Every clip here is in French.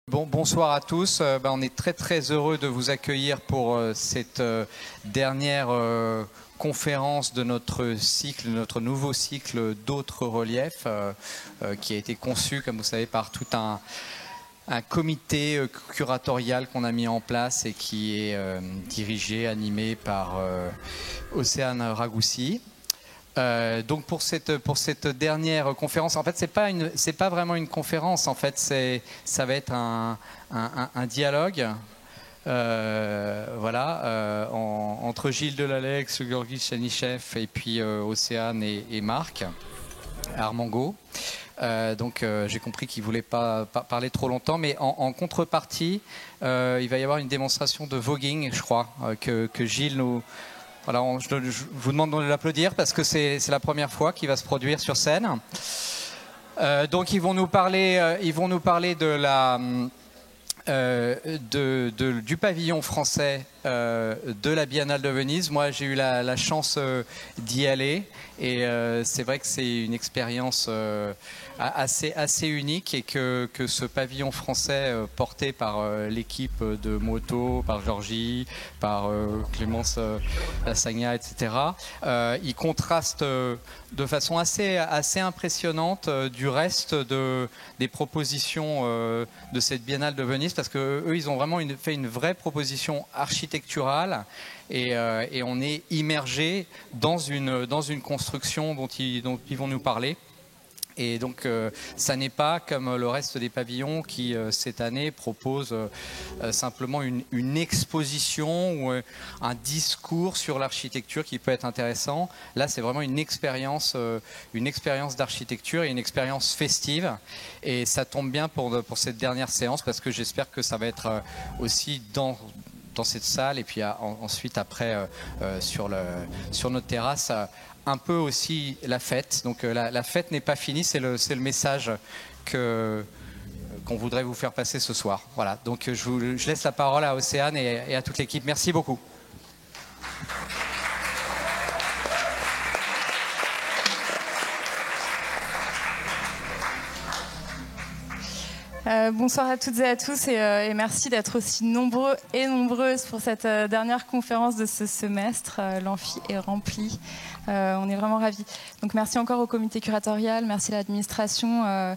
Bonsoir à tous. On est très heureux de vous accueillir pour cette dernière conférence de notre cycle, notre nouveau cycle d'autres reliefs, qui a été conçu, comme vous savez, par tout un comité curatorial qu'on a mis en place et qui est dirigé, animé par Océane Ragoussi. Donc pour cette dernière conférence, en fait c'est pas vraiment une conférence, en fait ça va être un dialogue, entre Gilles Delalex, Georgi Stanichev et puis Océane et Marc Armengaud. Donc j'ai compris qu'il ne voulait pas parler trop longtemps, mais en contrepartie il va y avoir une démonstration de voguing, je crois, que Gilles nous... Voilà, je vous demande de l'applaudir parce que c'est la première fois qu'il va se produire sur scène. Donc ils vont nous parler du pavillon français de la Biennale de Venise. Moi, j'ai eu la chance d'y aller et c'est vrai que c'est une expérience assez unique et que ce pavillon français porté par l'équipe de Moto, par Georgie, par Clémence Lasagna, etc. Il contraste de façon assez impressionnante du reste des propositions de cette Biennale de Venise, parce que eux, ils ont vraiment fait une vraie proposition architecturale et on est immergé dans une construction dont ils vont nous parler. Et donc ça n'est pas comme le reste des pavillons qui cette année proposent simplement une exposition ou un discours sur l'architecture qui peut être intéressant. Là c'est vraiment une expérience d'architecture et une expérience festive, et ça tombe bien pour cette dernière séance, parce que j'espère que ça va être aussi dans cette salle et puis ensuite après sur notre terrasse, un peu aussi la fête. Donc la fête n'est pas finie, c'est le message qu'on voudrait vous faire passer ce soir. Voilà, donc je laisse la parole à Océane et à toute l'équipe. Merci beaucoup. Bonsoir à toutes et à tous et merci d'être aussi nombreux et nombreuses pour cette dernière conférence de ce semestre. L'amphi est rempli. On est vraiment ravis. Donc merci encore au comité curatorial, merci à l'administration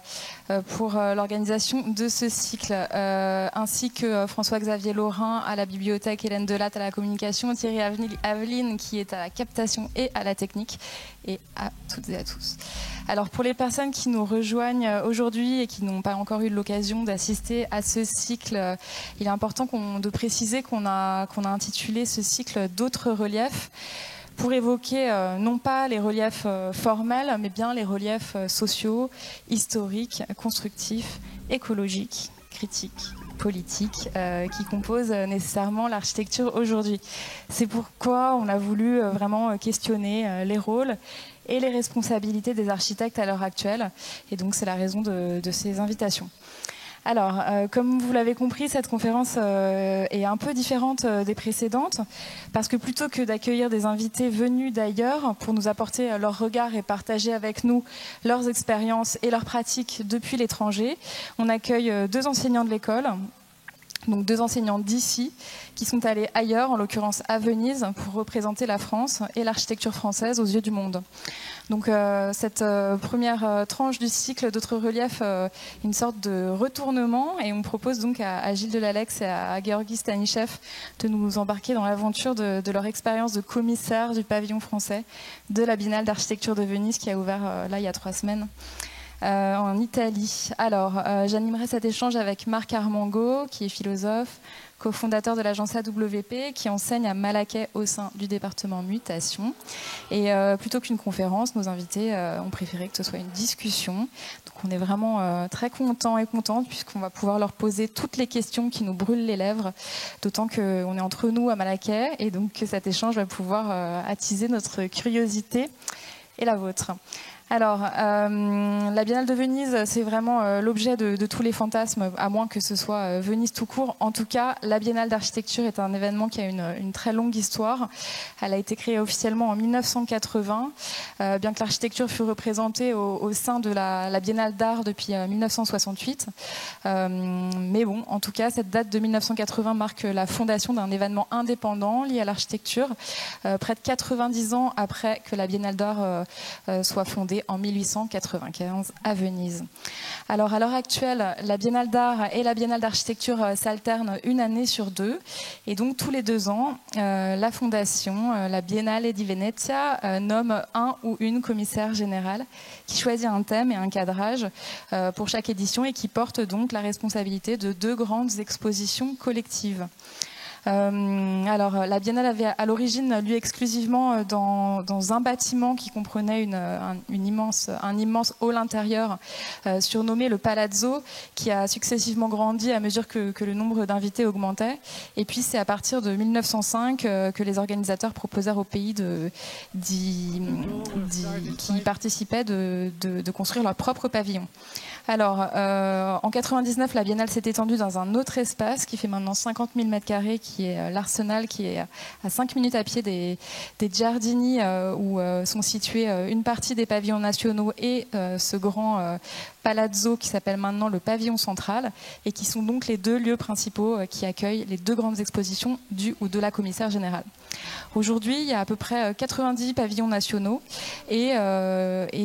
pour l'organisation de ce cycle, ainsi que François-Xavier Laurin à la bibliothèque, Hélène Delatte à la communication, Thierry Aveline qui est à la captation et à la technique, et à toutes et à tous. Alors pour les personnes qui nous rejoignent aujourd'hui et qui n'ont pas encore eu l'occasion d'assister à ce cycle, il est important de préciser qu'on a intitulé ce cycle d'autres reliefs, pour évoquer non pas les reliefs formels, mais bien les reliefs sociaux, historiques, constructifs, écologiques, critiques, politiques, qui composent nécessairement l'architecture aujourd'hui. C'est pourquoi on a voulu vraiment questionner les rôles et les responsabilités des architectes à l'heure actuelle. Et donc c'est la raison de ces invitations. Alors, comme vous l'avez compris, cette conférence est un peu différente des précédentes, parce que plutôt que d'accueillir des invités venus d'ailleurs pour nous apporter leur regard et partager avec nous leurs expériences et leurs pratiques depuis l'étranger, on accueille deux enseignants de l'école, donc deux enseignants d'ici, qui sont allés ailleurs, en l'occurrence à Venise, pour représenter la France et l'architecture française aux yeux du monde. Donc cette première tranche du cycle d'autres reliefs, une sorte de retournement, et on propose donc à Gilles Delalex et à Georgi Stanichev de nous embarquer dans l'aventure de leur expérience de commissaire du pavillon français de la Biennale d'architecture de Venise qui a ouvert là il y a 3 semaines. En Italie. Alors, j'animerai cet échange avec Marc Armengaud, qui est philosophe, cofondateur de l'agence AWP, qui enseigne à Malaquais au sein du département Mutation. Et plutôt qu'une conférence, nos invités ont préféré que ce soit une discussion. Donc on est vraiment très contents et contentes, puisqu'on va pouvoir leur poser toutes les questions qui nous brûlent les lèvres, d'autant qu'on est entre nous à Malaquais, et donc que cet échange va pouvoir attiser notre curiosité et la vôtre. Alors, la Biennale de Venise, c'est vraiment l'objet de tous les fantasmes, à moins que ce soit Venise tout court. En tout cas, la Biennale d'architecture est un événement qui a une très longue histoire. Elle a été créée officiellement en 1980, bien que l'architecture fut représentée au sein de la Biennale d'art depuis 1968. Mais bon, en tout cas, cette date de 1980 marque la fondation d'un événement indépendant lié à l'architecture, près de 90 ans après que la Biennale d'art soit fondée en 1895 à Venise. Alors à l'heure actuelle, la Biennale d'art et la Biennale d'architecture s'alternent une année sur deux. Et donc tous les 2 ans, la fondation, la Biennale di Venezia, nomme un ou une commissaire générale qui choisit un thème et un cadrage pour chaque édition et qui porte donc la responsabilité de 2 grandes expositions collectives. Alors, la Biennale avait à l'origine lieu exclusivement dans un bâtiment qui comprenait un immense hall intérieur surnommé le Palazzo, qui a successivement grandi à mesure que le nombre d'invités augmentait. Et puis, c'est à partir de 1905 que les organisateurs proposèrent aux pays qui y participaient de construire leur propre pavillon. Alors, en 99, la Biennale s'est étendue dans un autre espace qui fait maintenant 50 000 m², qui est l'Arsenal, qui est à 5 minutes à pied des Giardini, où sont situés une partie des pavillons nationaux et ce grand palazzo qui s'appelle maintenant le pavillon central, et qui sont donc les 2 lieux principaux qui accueillent les 2 grandes expositions du ou de la commissaire générale. Aujourd'hui, il y a à peu près 90 pavillons nationaux et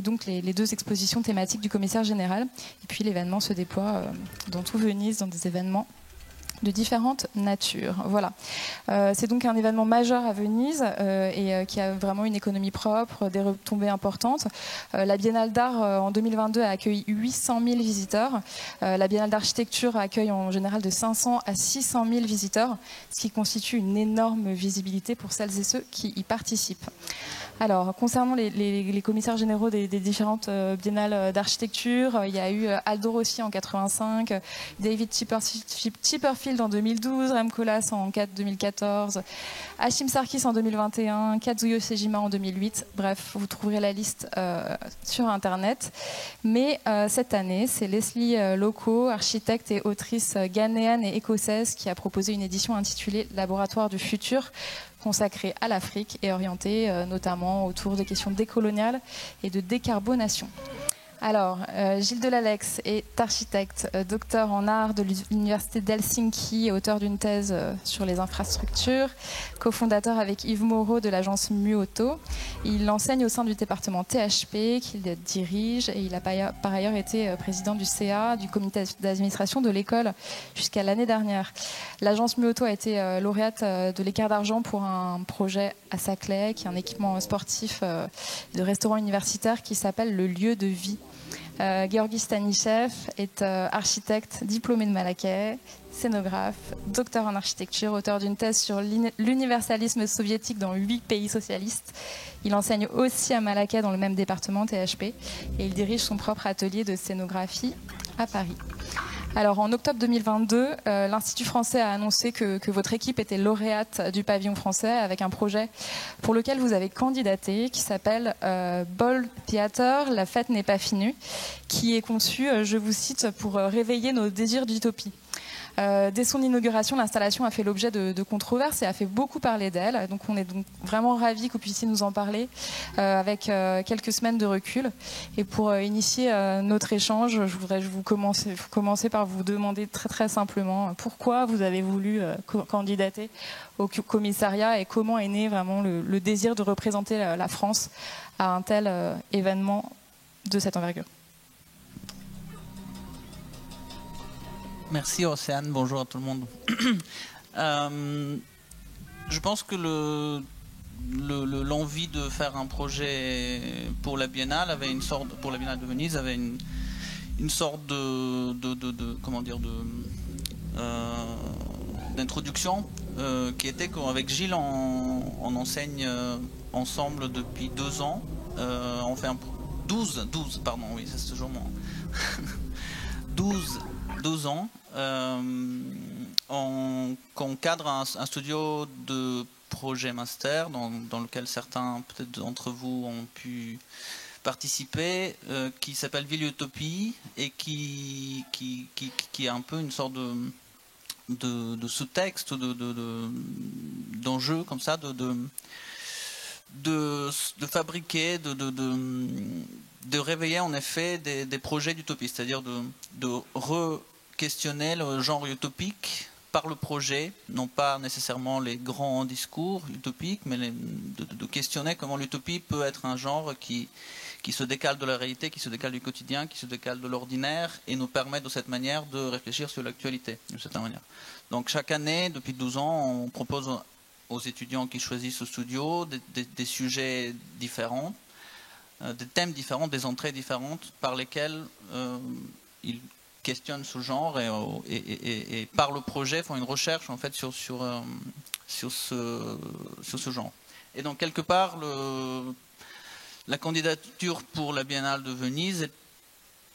donc les 2 expositions thématiques du commissaire général. Et puis l'événement se déploie dans tout Venise, dans des événements de différentes natures. Voilà. C'est donc un événement majeur à Venise et qui a vraiment une économie propre, des retombées importantes. La Biennale d'art en 2022 a accueilli 800 000 visiteurs. La Biennale d'architecture accueille en général de 500 à 600 000 visiteurs, ce qui constitue une énorme visibilité pour celles et ceux qui y participent. Alors, concernant les commissaires généraux des différentes biennales d'architecture, il y a eu Aldo Rossi en 85, David Chipperfield en 2012, Rem Koolhaas en 2014, Hashim Sarkis en 2021, Kazuyo Sejima en 2008. Bref, vous trouverez la liste sur Internet. Mais cette année, c'est Leslie Loco, architecte et autrice ghanéenne et écossaise, qui a proposé une édition intitulée Laboratoire du futur, consacrée à l'Afrique et orientée notamment autour des questions décoloniales et de décarbonation. Alors, Gilles Delalex est architecte, docteur en art de l'Université d'Helsinki et auteur d'une thèse sur les infrastructures, cofondateur avec Yves Moreau de l'agence Muoto. Il enseigne au sein du département THP qu'il dirige et il a par ailleurs été président du CA, du comité d'administration de l'école jusqu'à l'année dernière. L'agence Muoto a été lauréate de l'écart d'argent pour un projet à Saclay, qui est un équipement sportif de restaurant universitaire qui s'appelle le lieu de vie. Georgi Stanichev est architecte diplômé de Malaquais, scénographe, docteur en architecture, auteur d'une thèse sur l'universalisme soviétique dans 8 pays socialistes. Il enseigne aussi à Malaquais dans le même département, THP, et il dirige son propre atelier de scénographie à Paris. Alors, en octobre 2022, l'Institut français a annoncé que votre équipe était lauréate du pavillon français avec un projet pour lequel vous avez candidaté, qui s'appelle Bold Theater, la fête n'est pas finie, qui est conçu, je vous cite, pour réveiller nos désirs d'utopie. Dès son inauguration, l'installation a fait l'objet de controverses et a fait beaucoup parler d'elle. Donc on est donc vraiment ravis que vous puissiez nous en parler avec quelques semaines de recul. Et pour initier notre échange, je voudrais commencer par vous demander très très simplement pourquoi vous avez voulu candidater au commissariat et comment est né vraiment le désir de représenter la France à un tel événement de cette envergure. Merci Océane, bonjour à tout le monde. Je pense que l'envie de faire un projet pour la Biennale avait une sorte, pour la Biennale de Venise, avait une sorte d'introduction qui était qu'avec Gilles on enseigne ensemble depuis 2 ans. On fait 12 pardon, oui, c'est toujours mon 12 ans, qu'on cadre un studio de projet master dans lequel certains peut-être d'entre vous ont pu participer, qui s'appelle Ville Utopie et qui est un peu une sorte de sous-texte, d'enjeu comme ça, de fabriquer, de réveiller en effet des projets d'utopie, c'est-à-dire de re-questionner le genre utopique par le projet, non pas nécessairement les grands discours utopiques, mais de questionner comment l'utopie peut être un genre qui se décale de la réalité, qui se décale du quotidien, qui se décale de l'ordinaire, et nous permet de cette manière de réfléchir sur l'actualité, d'une certaine manière. Donc chaque année, depuis 12 ans, on propose aux étudiants qui choisissent ce studio des sujets différents, des thèmes différents, des entrées différentes, par lesquelles ils questionnent ce genre et par le projet font une recherche en fait sur ce genre. Et donc quelque part, la candidature pour la Biennale de Venise est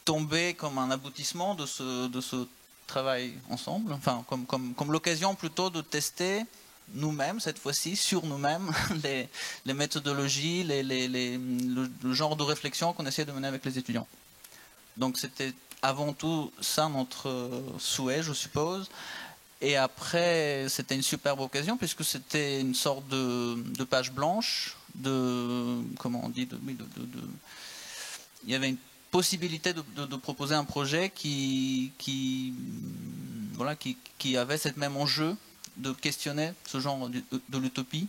tombée comme un aboutissement de ce travail ensemble, enfin comme l'occasion plutôt de tester nous-mêmes, cette fois-ci, sur nous-mêmes, les méthodologies, le genre de réflexion qu'on essayait de mener avec les étudiants. Donc c'était avant tout ça notre souhait, je suppose. Et après, c'était une superbe occasion, puisque c'était une sorte de page blanche, comment on dit, il y avait une possibilité de proposer un projet qui avait cette même enjeu de questionner ce genre de l'utopie,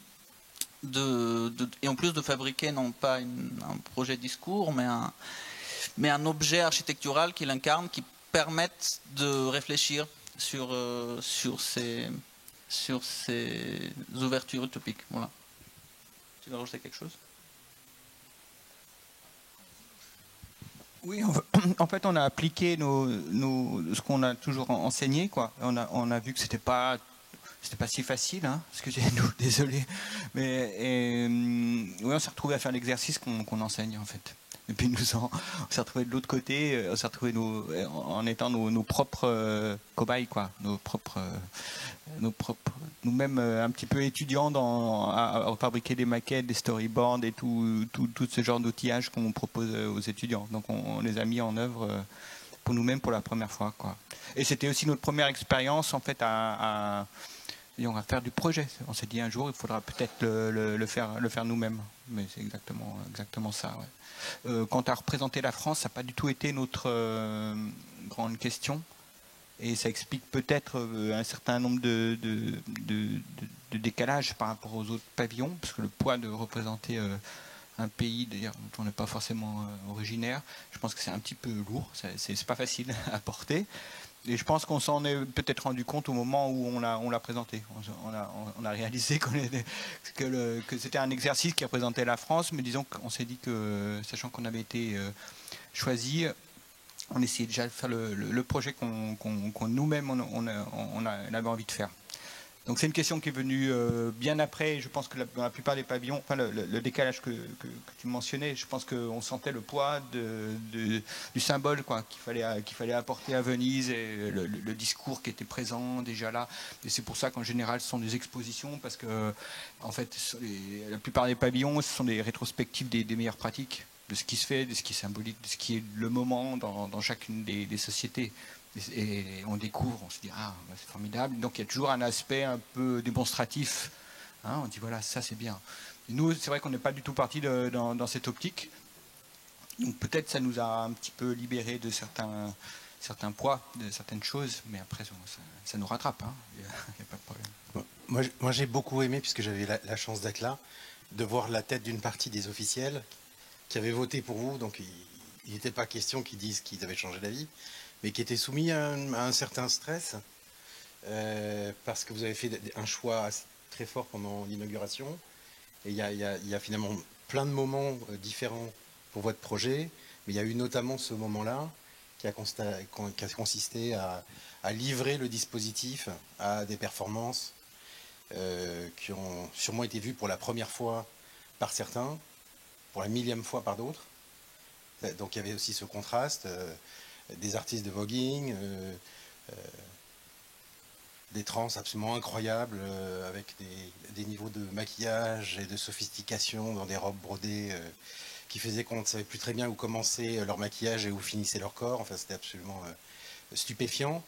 et en plus de fabriquer non pas un projet de discours, mais un objet architectural qui l'incarne, qui permette de réfléchir sur ces ouvertures utopiques. Voilà. Tu veux rajouter quelque chose ? Oui, en fait, on a appliqué ce qu'on a toujours enseigné, quoi. On a vu que c'était pas si facile, hein, excusez-nous, désolé. Mais oui, on s'est retrouvé à faire l'exercice qu'on enseigne, en fait. Et puis on s'est retrouvé de l'autre côté, on s'est retrouvé en étant nos propres cobayes, quoi, nous-mêmes un petit peu étudiants à fabriquer des maquettes, des storyboards et tout ce genre d'outillage qu'on propose aux étudiants. Donc on les a mis en œuvre pour nous-mêmes pour la première fois, quoi. Et c'était aussi notre première expérience en fait à faire du projet. On s'est dit un jour il faudra peut-être le faire nous-mêmes. Mais c'est exactement ça. Ouais. Quant à représenter la France, ça n'a pas du tout été notre grande question. Et ça explique peut-être un certain nombre de décalages par rapport aux autres pavillons, parce que le poids de représenter un pays d'ailleurs dont on n'est pas forcément originaire, je pense que c'est un petit peu lourd, c'est pas facile à porter. Et je pense qu'on s'en est peut-être rendu compte au moment où on l'a présenté. On a réalisé que c'était un exercice qui représentait la France, mais disons qu'on s'est dit que, sachant qu'on avait été choisi, on essayait déjà de faire le projet qu'on nous-mêmes on avait envie de faire. Donc c'est une question qui est venue bien après. Je pense que dans la plupart des pavillons, enfin le décalage que tu mentionnais, je pense qu'on sentait le poids du symbole, quoi, qu'il fallait apporter à Venise, et le discours qui était présent déjà là. Et c'est pour ça qu'en général ce sont des expositions, parce que en fait la plupart des pavillons ce sont des rétrospectives des meilleures pratiques, de ce qui se fait, de ce qui est symbolique, de ce qui est le moment dans chacune des sociétés. Et on découvre, on se dit ah c'est formidable. Donc il y a toujours un aspect un peu démonstratif. Hein, on dit voilà, ça c'est bien. Et nous c'est vrai qu'on n'est pas du tout parti dans cette optique. Donc peut-être ça nous a un petit peu libéré de certains poids, de certaines choses, mais après ça nous rattrape. Hein. Il n'y a pas de problème. Moi j'ai beaucoup aimé, puisque j'avais la chance d'être là, de voir la tête d'une partie des officiels qui avaient voté pour vous. Donc il n'était pas question qu'ils disent qu'ils avaient changé d'avis, mais qui étaient soumis à un certain stress, parce que vous avez fait un choix très fort pendant l'inauguration, et il y a finalement plein de moments différents pour votre projet, mais il y a eu notamment ce moment-là qui a consisté à livrer le dispositif à des performances qui ont sûrement été vues pour la première fois par certains, pour la millième fois par d'autres. Donc il y avait aussi ce contraste, des artistes de voguing, des trans absolument incroyables, avec des niveaux de maquillage et de sophistication dans des robes brodées qui faisait qu'on ne savait plus très bien où commençait leur maquillage et où finissait leur corps. Enfin, c'était absolument stupéfiant.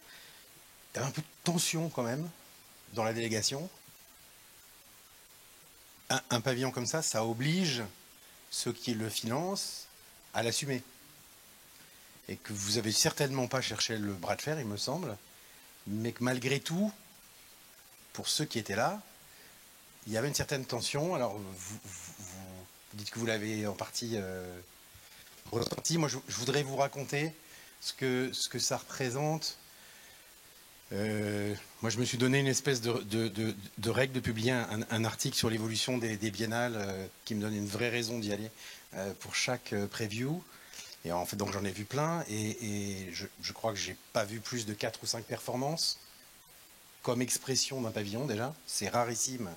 Il y avait un peu de tension quand même dans la délégation. Un pavillon comme ça oblige ceux qui le financent à l'assumer. Et que vous avez certainement pas cherché le bras de fer, il me semble, mais que malgré tout, pour ceux qui étaient là, il y avait une certaine tension. Alors, vous dites que vous l'avez en partie ressenti. Moi, je voudrais vous raconter ce que ça représente. Moi, je me suis donné une espèce de règle de publier un article sur l'évolution des biennales qui me donne une vraie raison d'y aller pour chaque preview. Et en fait, donc j'en ai vu plein. Et je crois que j'ai pas vu plus de 4 ou 5 performances comme expression d'un pavillon déjà. C'est rarissime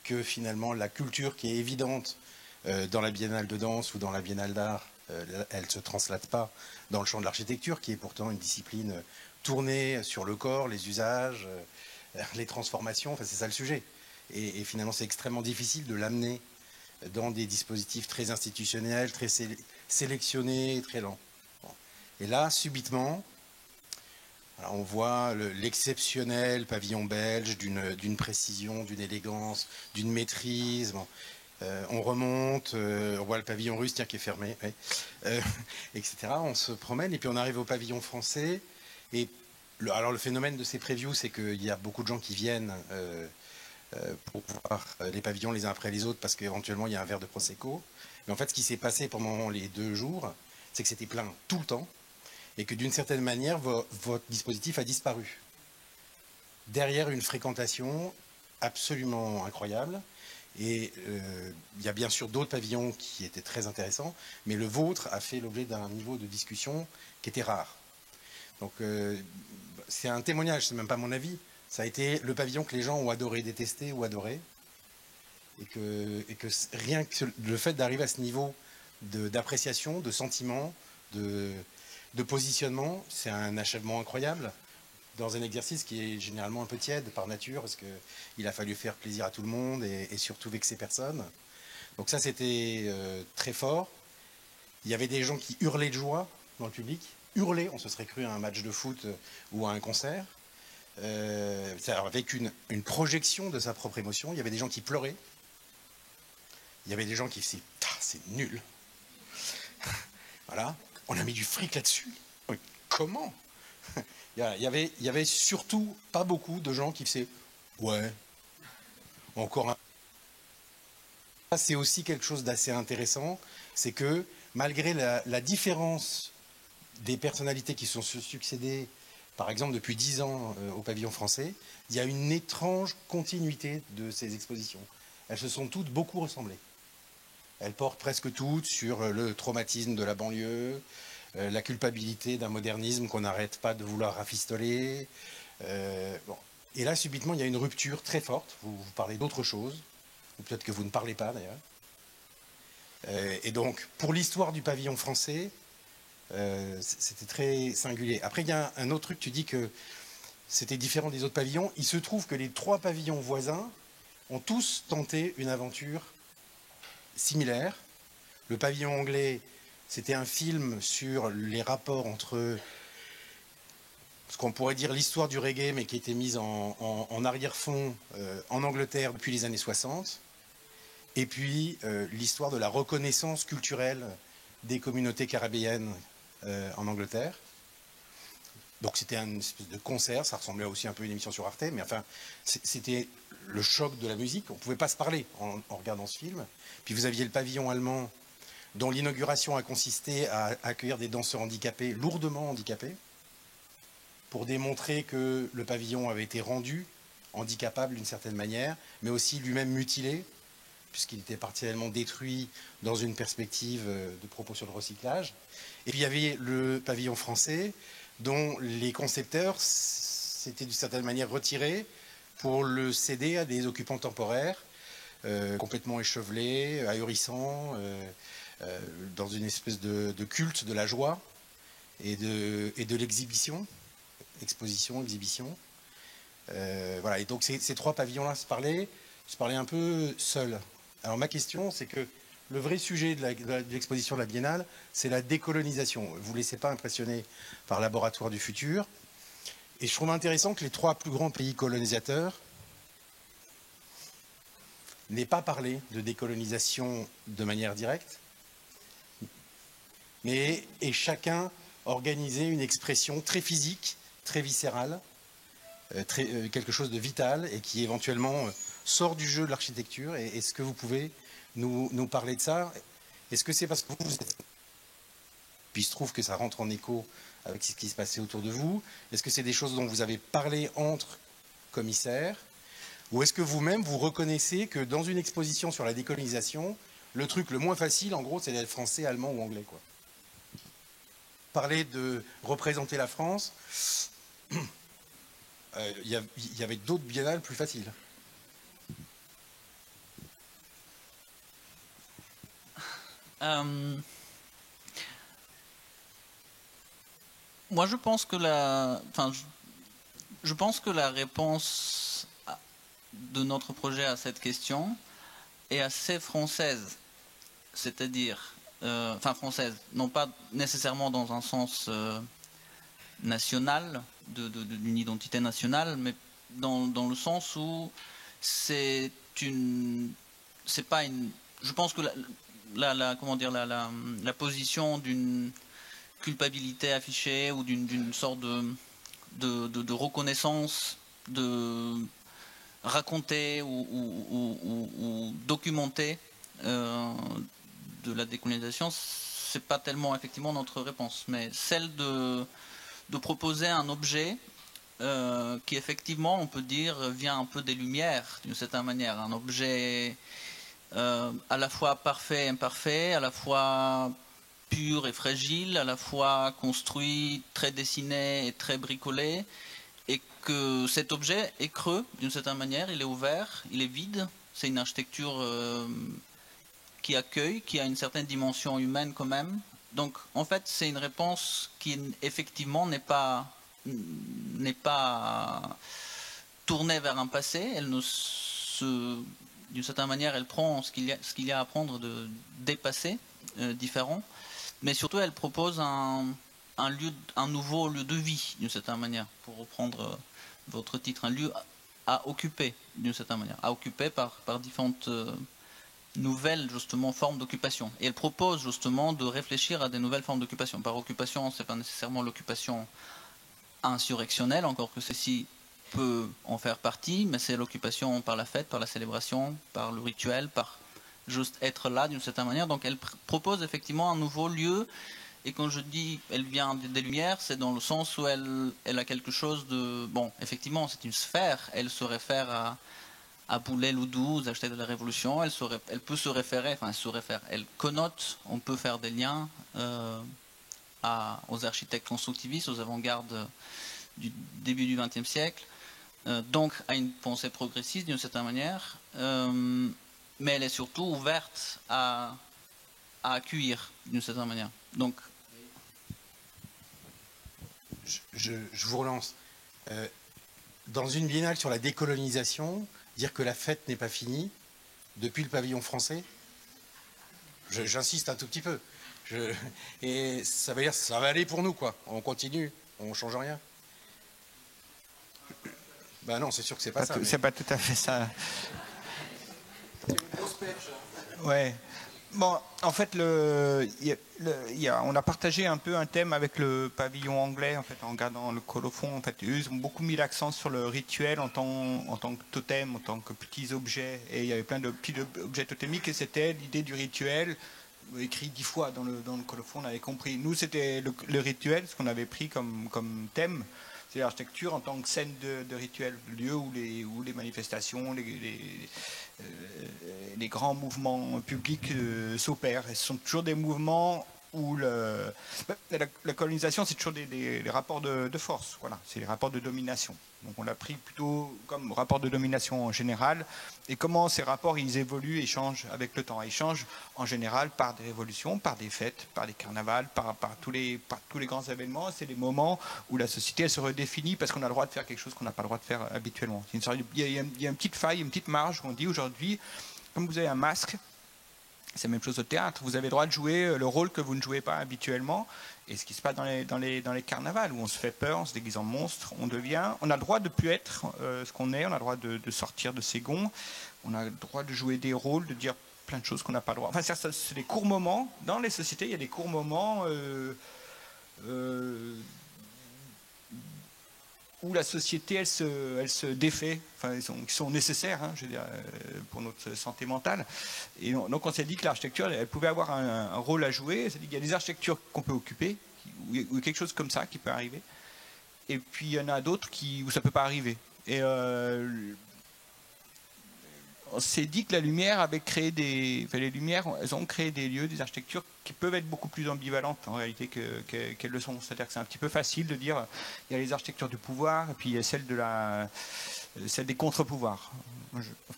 que finalement la culture qui est évidente dans la biennale de danse ou dans la biennale d'art, elle ne se translate pas dans le champ de l'architecture, qui est pourtant une discipline tournée sur le corps, les usages, les transformations, enfin c'est ça le sujet. Et finalement c'est extrêmement difficile de l'amener dans des dispositifs très institutionnels, très sélectionnés, très lents. Bon. Et là, subitement, alors on voit l'exceptionnel pavillon belge d'une précision, d'une élégance, d'une maîtrise. Bon. On remonte, on voit le pavillon russe qui est fermé, ouais, etc. On se promène et puis on arrive au pavillon français. Et alors le phénomène de ces previews, c'est qu'il y a beaucoup de gens qui viennent pour voir les pavillons les uns après les autres parce qu'éventuellement il y a un verre de Prosecco. Mais en fait, ce qui s'est passé pendant les 2 jours, c'est que c'était plein tout le temps et que d'une certaine manière, votre dispositif a disparu. Derrière une fréquentation absolument incroyable. Et il y a bien sûr d'autres pavillons qui étaient très intéressants, mais le vôtre a fait l'objet d'un niveau de discussion qui était rare. Donc c'est un témoignage, c'est même pas mon avis. Ça a été le pavillon que les gens ont adoré, détesté ou adoré. Et que rien que le fait d'arriver à ce niveau d'appréciation, de sentiment, de positionnement, c'est un achèvement incroyable dans un exercice qui est généralement un peu tiède par nature, parce qu'il a fallu faire plaisir à tout le monde et surtout vexer personne. Donc ça, c'était très fort. Il y avait des gens qui hurlaient de joie dans le public. Hurlaient, on se serait cru à un match de foot ou à un concert. Avec une projection de sa propre émotion. Il y avait des gens qui pleuraient. Il y avait des gens qui disaient « c'est nul ». Voilà, on a mis du fric là-dessus. Comment ? Il y avait surtout pas beaucoup de gens qui faisaient « ouais, encore un ». C'est aussi quelque chose d'assez intéressant, c'est que malgré la différence des personnalités qui sont succédées, par exemple depuis 10 ans au pavillon français, il y a une étrange continuité de ces expositions. Elles se sont toutes beaucoup ressemblées. Elles portent presque toutes sur le traumatisme de la banlieue, la culpabilité d'un modernisme qu'on n'arrête pas de vouloir rafistoler. Bon. Et là, subitement, il y a une rupture très forte. Vous parlez d'autre chose, ou peut-être que vous ne parlez pas d'ailleurs. Et donc, pour l'histoire du pavillon français, c'était très singulier. Après, il y a un autre truc, tu dis que c'était différent des autres pavillons. Il se trouve que les 3 pavillons voisins ont tous tenté une aventure similaire. Le pavillon anglais, c'était un film sur les rapports entre ce qu'on pourrait dire l'histoire du reggae, mais qui était mise en arrière-fond en Angleterre depuis les années 60. Et puis l'histoire de la reconnaissance culturelle des communautés caribéennes en Angleterre. Donc c'était un espèce de concert, ça ressemblait aussi un peu à une émission sur Arte, mais enfin c'était le choc de la musique. On ne pouvait pas se parler en regardant ce film. Puis vous aviez le pavillon allemand, dont l'inauguration a consisté à accueillir des danseurs handicapés, lourdement handicapés, pour démontrer que le pavillon avait été rendu handicapable d'une certaine manière, mais aussi lui-même mutilé, puisqu'il était partiellement détruit dans une perspective de propos sur le recyclage. Et puis il y avait le pavillon français, dont les concepteurs s'étaient d'une certaine manière retirés pour le céder à des occupants temporaires, complètement échevelés, ahurissants, dans une espèce de culte de la joie et de l'exhibition, exposition, exhibition. Voilà. Et donc ces 3 pavillons-là se parlaient un peu seuls. Alors ma question, c'est que le vrai sujet de l'exposition de la Biennale, c'est la décolonisation. Vous ne vous laissez pas impressionner par Laboratoire du futur. Et je trouve intéressant que les 3 plus grands pays colonisateurs n'aient pas parlé de décolonisation de manière directe, mais aient chacun organisé une expression très physique, très viscérale, quelque chose de vital et qui éventuellement sort du jeu de l'architecture. Et est-ce que vous pouvez nous parler de ça? Est-ce que c'est parce que vous êtes... Puis il se trouve que ça rentre en écho avec ce qui se passait autour de vous. Est-ce que c'est des choses dont vous avez parlé entre commissaires? Ou est-ce que vous-même, vous reconnaissez que dans une exposition sur la décolonisation, le truc le moins facile, en gros, c'est d'être français, allemand ou anglais, quoi. Parler de représenter la France, il y avait d'autres biennales plus faciles. Moi, je pense que je pense que la réponse de notre projet à cette question est assez française, c'est-à-dire, française, non pas nécessairement dans un sens national, d'une identité nationale, mais dans le sens où je pense que la position d'une culpabilité affichée ou d'une sorte de reconnaissance, de raconter ou documenter de la décolonisation, c'est pas tellement effectivement notre réponse, mais celle de proposer un objet qui effectivement, on peut dire, vient un peu des Lumières d'une certaine manière, un objet à la fois parfait et imparfait, à la fois pur et fragile, à la fois construit, très dessiné et très bricolé, et que cet objet est creux d'une certaine manière, il est ouvert, il est vide, c'est une architecture qui accueille, qui a une certaine dimension humaine quand même. Donc en fait c'est une réponse qui effectivement n'est pas tournée vers un passé, elle d'une certaine manière elle prend ce qu'il y a à prendre des passés différents, mais surtout elle propose un nouveau lieu de vie d'une certaine manière, pour reprendre votre titre, un lieu à occuper d'une certaine manière, à occuper par différentes nouvelles justement formes d'occupation. Et elle propose justement de réfléchir à des nouvelles formes d'occupation. Par occupation, c'est pas nécessairement l'occupation insurrectionnelle, encore que ceci peut en faire partie, mais c'est l'occupation par la fête, par la célébration, par le rituel, par juste être là d'une certaine manière. Donc elle propose effectivement un nouveau lieu. Et quand je dis elle vient des Lumières, c'est dans le sens où elle a quelque chose de... Bon, effectivement, c'est une sphère. Elle se réfère à Boulay-Loudou, aux architectes de la Révolution. Elle peut se référer, elle connote, on peut faire des liens aux architectes constructivistes, aux avant-gardes du début du XXe siècle. Donc à une pensée progressiste d'une certaine manière. Mais elle est surtout ouverte à accueillir d'une certaine manière. Donc... Je vous relance. Dans une biennale sur la décolonisation, dire que la fête n'est pas finie depuis le pavillon français, j'insiste un tout petit peu. Et ça veut dire ça va aller pour nous, quoi. On continue, on ne change rien. Ben non, c'est sûr que c'est pas ça. C'est pas tout à fait ça. C'est une grosse perche. Ouais. Bon, en fait, on a partagé un peu un thème avec le pavillon anglais, en fait, en regardant le colophon. En fait, eux, ils ont beaucoup mis l'accent sur le rituel en tant que totem, en tant que petits objets. Et il y avait plein de petits objets totémiques, et c'était l'idée du rituel, écrit 10 fois dans le colophon, on avait compris. Nous, c'était le rituel, ce qu'on avait pris comme thème. C'est l'architecture en tant que scène de rituel, le lieu où les manifestations, les grands mouvements publics s'opèrent. Et ce sont toujours des mouvements où la colonisation, c'est toujours des rapports de force. Voilà, c'est les rapports de domination. Donc on l'a pris plutôt comme rapport de domination en général. Et comment ces rapports, ils évoluent et changent avec le temps. Ils changent en général par des révolutions, par des fêtes, par des carnavals, par tous les grands événements. C'est les moments où la société elle se redéfinit parce qu'on a le droit de faire quelque chose qu'on n'a pas le droit de faire habituellement. Il y a une petite faille, une petite marge où on dit aujourd'hui, comme vous avez un masque, C'est la même chose au théâtre. Vous avez le droit de jouer le rôle que vous ne jouez pas habituellement. Et ce qui se passe dans les carnavals, où on se fait peur, on se déguise en monstre, on a le droit de ne plus être ce qu'on est, on a le droit de sortir de ses gonds, on a le droit de jouer des rôles, de dire plein de choses qu'on n'a pas le droit. Enfin, c'est des courts moments. Dans les sociétés, il y a des courts moments où la société, elle se défait, enfin, qui sont nécessaires, hein, je veux dire, pour notre santé mentale. Et donc on s'est dit que l'architecture, elle pouvait avoir un rôle à jouer. C'est-à-dire qu'il y a des architectures qu'on peut occuper, ou quelque chose comme ça qui peut arriver. Et puis il y en a d'autres où ça ne peut pas arriver. Et on s'est dit que la lumière avait créé les lumières, elles ont créé des lieux, des architectures qui peuvent être beaucoup plus ambivalentes en réalité qu'elles le sont. C'est-à-dire que c'est un petit peu facile de dire il y a les architectures du pouvoir et puis il y a celle des contre-pouvoirs.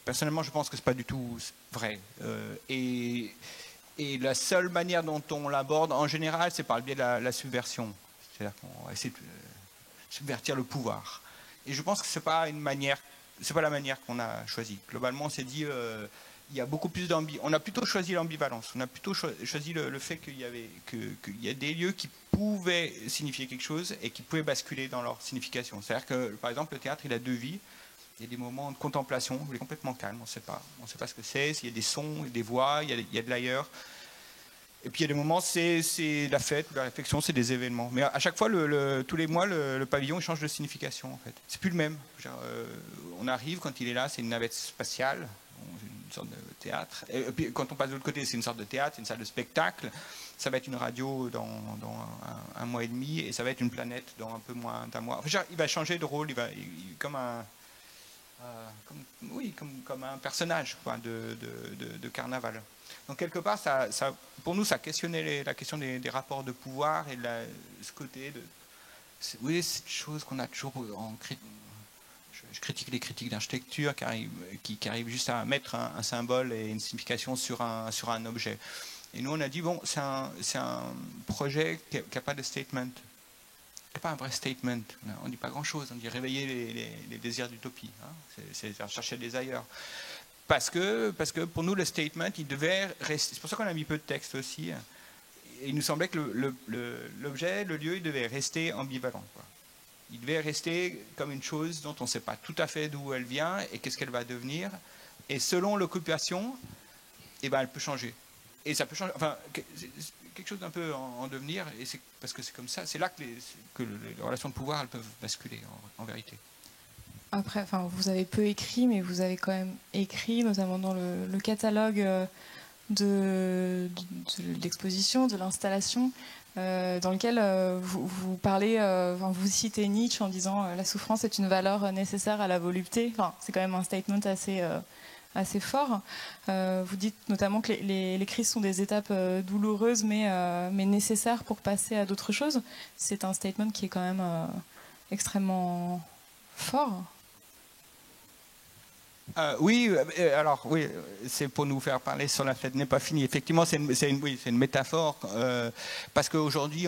Personnellement, je pense que c'est pas du tout vrai. Et la seule manière dont on l'aborde en général, c'est par le biais de la subversion. C'est-à-dire qu'on va essayer de subvertir le pouvoir. Et je pense que c'est pas la manière qu'on a choisie. Globalement, on s'est dit, il y a beaucoup plus on a plutôt choisi l'ambivalence. On a plutôt choisi le fait qu'il y a des lieux qui pouvaient signifier quelque chose et qui pouvaient basculer dans leur signification. C'est-à-dire que, par exemple, le théâtre, il a deux vies. Il y a des moments de contemplation où il est complètement calme, on ne sait pas ce que c'est, s'il y a des sons, des voix, il y a de l'ailleurs. Et puis il y a des moments, c'est la fête, la réflexion, c'est des événements. Mais à chaque fois, tous les mois, le pavillon il change de signification en fait. C'est plus le même. On arrive, quand il est là, c'est une navette spatiale, une sorte de théâtre. Et puis quand on passe de l'autre côté, c'est une sorte de théâtre, c'est une salle de spectacle. Ça va être une radio dans un mois et demi, et ça va être une planète dans un peu moins d'un mois. Enfin, il va changer de rôle, comme un personnage quoi, de carnaval. Donc quelque part, pour nous, ça questionnait la question des rapports de pouvoir et ce côté de... cette chose qu'on a toujours je critique les critiques d'architecture qui arrivent juste à mettre un symbole et une signification sur un objet. Et nous, on a dit, bon, c'est un projet qui n'a pas de statement. C'est pas un vrai statement. On ne dit pas grand-chose. On dit réveiller les désirs d'utopie. Hein. C'est chercher des ailleurs. Parce que pour nous, le statement, il devait rester. C'est pour ça qu'on a mis peu de texte aussi. Et il nous semblait que l'objet, le lieu, il devait rester ambivalent. Quoi. Il devait rester comme une chose dont on ne sait pas tout à fait d'où elle vient et qu'est-ce qu'elle va devenir. Et selon l'occupation, elle peut changer. Et ça peut changer. Enfin, quelque chose d'un peu en devenir. Et c'est parce que c'est comme ça. C'est là que les relations de pouvoir elles peuvent basculer en vérité. Après, vous avez peu écrit, mais vous avez quand même écrit, notamment dans le catalogue de l'exposition, de l'installation, dans lequel vous parlez, vous citez Nietzsche en disant la souffrance est une valeur nécessaire à la volupté. Enfin, c'est quand même un statement assez fort. Vous dites notamment que les crises sont des étapes douloureuses, mais nécessaires pour passer à d'autres choses. C'est un statement qui est quand même extrêmement fort. Oui, c'est pour nous faire parler sur la fête n'est pas finie. Effectivement, c'est une métaphore parce qu'aujourd'hui,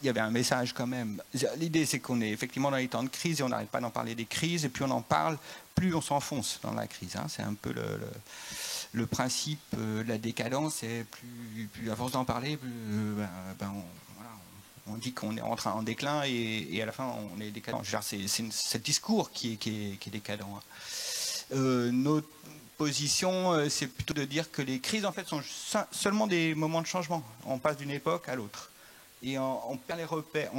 il y avait un message quand même. L'idée, c'est qu'on est effectivement dans les temps de crise et on n'arrête pas d'en parler des crises et plus on en parle, plus on s'enfonce dans la crise. Hein. C'est un peu le principe de la décadence. Et plus à force d'en parler, plus on dit qu'on est en déclin et à la fin on est décadent. C'est ce discours qui est décadent. Hein. Notre position, c'est plutôt de dire que les crises en fait sont seulement des moments de changement. On passe d'une époque à l'autre. Et on perd les repères.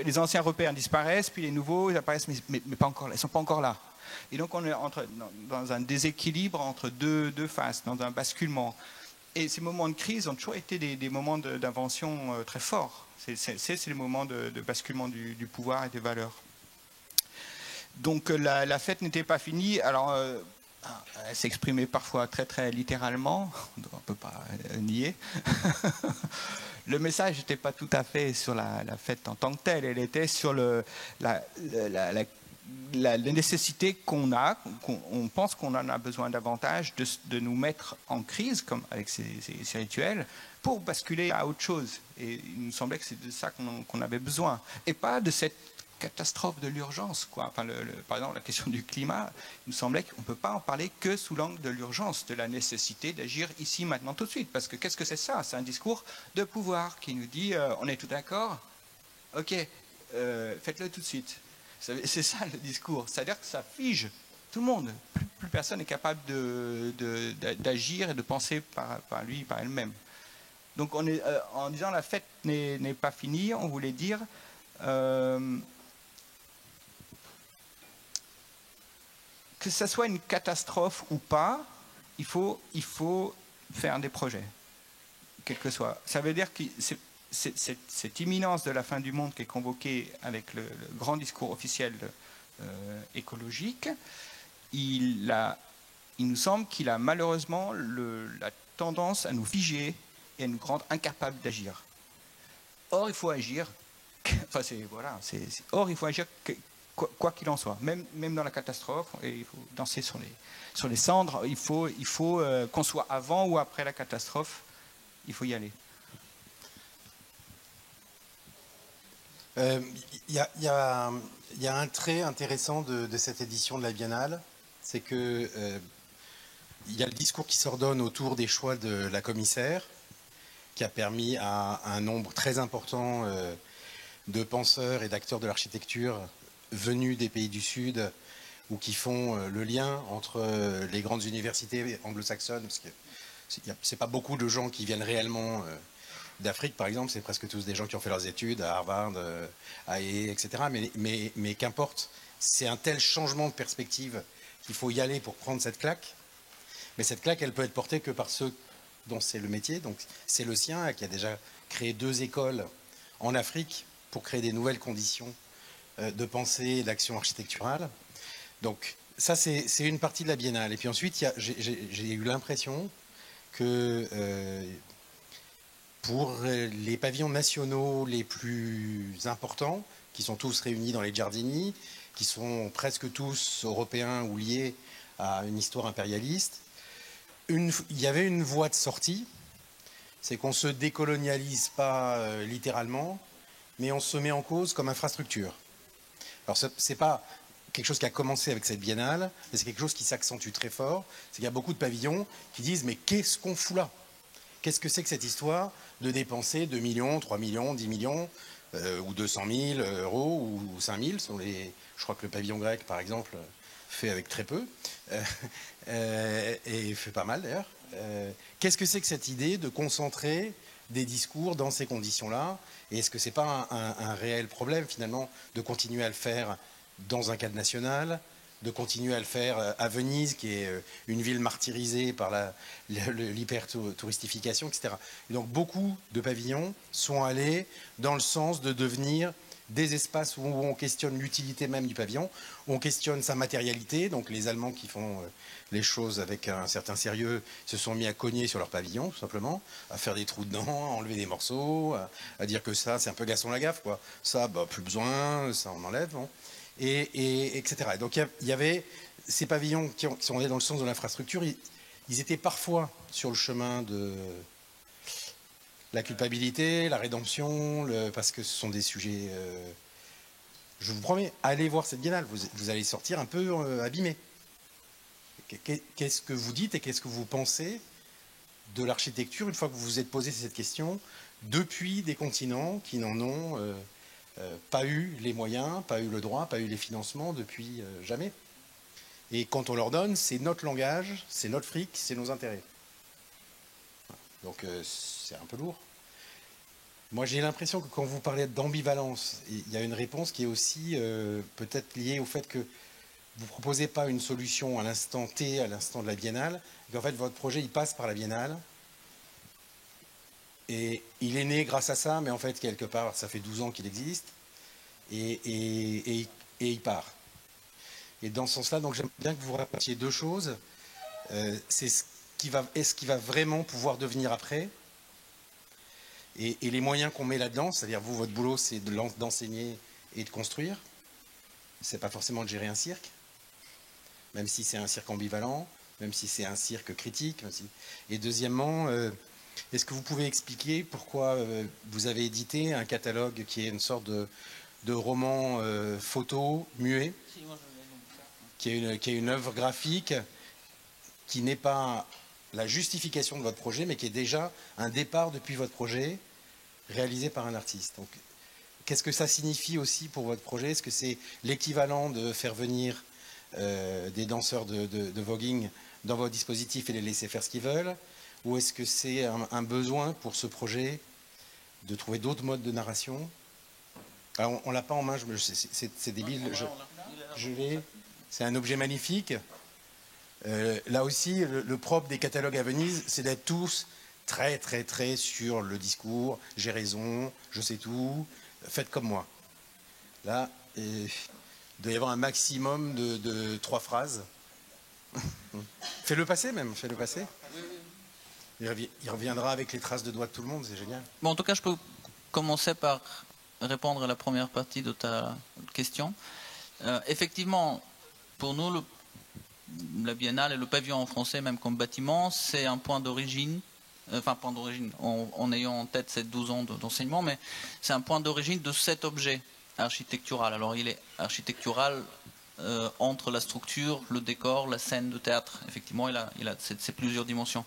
Les anciens repères disparaissent, puis les nouveaux ils apparaissent, mais pas encore, ils ne sont pas encore là. Et donc on est dans un déséquilibre entre deux faces, dans un basculement. Et ces moments de crise ont toujours été des moments d'invention très forts. C'est les moments de basculement du pouvoir et des valeurs. Donc la fête n'était pas finie. Alors, elle s'exprimait parfois très très littéralement. On ne peut pas nier. Le message n'était pas tout à fait sur la fête en tant que telle. Elle était sur la nécessité qu'on pense qu'on en a besoin davantage de nous mettre en crise, comme avec ces rituels, pour basculer à autre chose. Et il nous semblait que c'est de ça qu'on avait besoin. Et pas de cette catastrophe de l'urgence, quoi. Enfin, par exemple, la question du climat, il nous semblait qu'on ne peut pas en parler que sous l'angle de l'urgence, de la nécessité d'agir ici, maintenant, tout de suite. Parce que qu'est-ce que c'est ça? C'est un discours de pouvoir qui nous dit on est tout d'accord? Ok, faites-le tout de suite. C'est ça le discours. C'est-à-dire que ça fige tout le monde. Plus personne n'est capable d'agir et de penser par lui, par elle-même. Donc on est, en disant la fête n'est pas finie, on voulait dire que ça soit une catastrophe ou pas, il faut faire des projets, quel que soit. Ça veut dire que cette imminence de la fin du monde qui est convoquée avec le grand discours officiel écologique, il nous semble qu'il a malheureusement la tendance à nous figer et à nous rendre incapables d'agir. Or, il faut agir. Enfin, or, il faut agir quoi qu'il en soit, même dans la catastrophe. Et il faut danser sur les cendres. Il faut qu'on soit avant ou après la catastrophe. Il faut y aller. Il y a un trait intéressant de cette édition de la Biennale, c'est que il y a le discours qui s'ordonne autour des choix de la commissaire, qui a permis à un nombre très important de penseurs et d'acteurs de l'architecture venus des pays du Sud ou qui font le lien entre les grandes universités anglo-saxonnes, parce que c'est pas beaucoup de gens qui viennent réellement d'Afrique, par exemple, c'est presque tous des gens qui ont fait leurs études à Harvard, à Yale, etc. Mais qu'importe, c'est un tel changement de perspective qu'il faut y aller pour prendre cette claque. Mais cette claque, elle peut être portée que par ceux dont c'est le métier. Donc c'est le sien qui a déjà créé 2 écoles en Afrique pour créer des nouvelles conditions de pensée et d'action architecturale. Donc ça, c'est une partie de la Biennale. Et puis ensuite, j'ai eu l'impression que pour les pavillons nationaux les plus importants, qui sont tous réunis dans les Giardini, qui sont presque tous européens ou liés à une histoire impérialiste, il y avait une voie de sortie, c'est qu'on ne se décolonialise pas littéralement, mais on se met en cause comme infrastructure. Alors ce n'est pas quelque chose qui a commencé avec cette biennale, mais c'est quelque chose qui s'accentue très fort. C'est qu'il y a beaucoup de pavillons qui disent « mais qu'est-ce qu'on fout là ? Qu'est-ce que c'est que cette histoire de dépenser 2 millions, 3 millions, 10 millions ou 200 000 euros ou 5 000 sont je crois que le pavillon grec, par exemple, fait avec très peu, et fait pas mal d'ailleurs. Qu'est-ce que c'est que cette idée de concentrer des discours dans ces conditions-là? Et est-ce que c'est pas un réel problème, finalement, de continuer à le faire dans un cadre national, de continuer à le faire à Venise, qui est une ville martyrisée par l'hyper-touristification, etc. Et donc beaucoup de pavillons sont allés dans le sens de devenir des espaces où on questionne l'utilité même du pavillon, où on questionne sa matérialité. Donc les Allemands qui font les choses avec un certain sérieux se sont mis à cogner sur leur pavillon, tout simplement, à faire des trous dedans, à enlever des morceaux, à dire que ça, c'est un peu Gaston Lagaffe, quoi. Ça, bah, plus besoin, ça on enlève, bon. Et etc. Et donc il y avait ces pavillons qui sont allés dans le sens de l'infrastructure, ils étaient parfois sur le chemin de la culpabilité, la rédemption, parce que ce sont des sujets... je vous promets, allez voir cette biennale, vous allez sortir un peu abîmé. Qu'est-ce que vous dites et qu'est-ce que vous pensez de l'architecture une fois que vous vous êtes posé cette question depuis des continents qui n'en ont pas eu les moyens, pas eu le droit, pas eu les financements depuis jamais. Et quand on leur donne, c'est notre langage, c'est notre fric, c'est nos intérêts. Donc c'est un peu lourd. Moi j'ai l'impression que quand vous parlez d'ambivalence, il y a une réponse qui est aussi peut-être liée au fait que vous ne proposez pas une solution à l'instant T, à l'instant de la biennale, et qu'en fait votre projet il passe par la biennale, et il est né grâce à ça, mais en fait quelque part ça fait 12 ans qu'il existe, et il part. Et dans ce sens-là, donc j'aime bien que vous rappeliez 2 choses. C'est est-ce qu'il va vraiment pouvoir devenir après, et les moyens qu'on met là-dedans, c'est-à-dire vous, votre boulot, c'est d'enseigner et de construire. C'est pas forcément de gérer un cirque, même si c'est un cirque ambivalent, même si c'est un cirque critique. Et deuxièmement, est-ce que vous pouvez expliquer pourquoi vous avez édité un catalogue qui est une sorte de roman photo muet, qui est une œuvre graphique qui n'est pas la justification de votre projet, mais qui est déjà un départ depuis votre projet réalisé par un artiste. Donc, qu'est-ce que ça signifie aussi pour votre projet? Est-ce que c'est l'équivalent de faire venir des danseurs de voguing dans votre dispositif et les laisser faire ce qu'ils veulent? Ou est-ce que c'est un besoin pour ce projet de trouver d'autres modes de narration? Alors, on ne l'a pas en main, c'est débile. Je l'ai. C'est un objet magnifique. Là aussi, le propre des catalogues à Venise, c'est d'être tous très, très, très sur le discours. J'ai raison, je sais tout, faites comme moi. Là, il doit y avoir un maximum de 3 phrases. Fais-le passer même, fais-le passer. Il reviendra avec les traces de doigts de tout le monde, c'est génial. Bon, en tout cas, je peux commencer par répondre à la première partie de ta question. Effectivement, pour nous, la Biennale et le pavillon en français, même comme bâtiment, c'est un point d'origine, en ayant en tête ces 12 ans d'enseignement, mais c'est un point d'origine de cet objet architectural. Alors, il est architectural entre la structure, le décor, la scène de théâtre. Effectivement, il a ces plusieurs dimensions.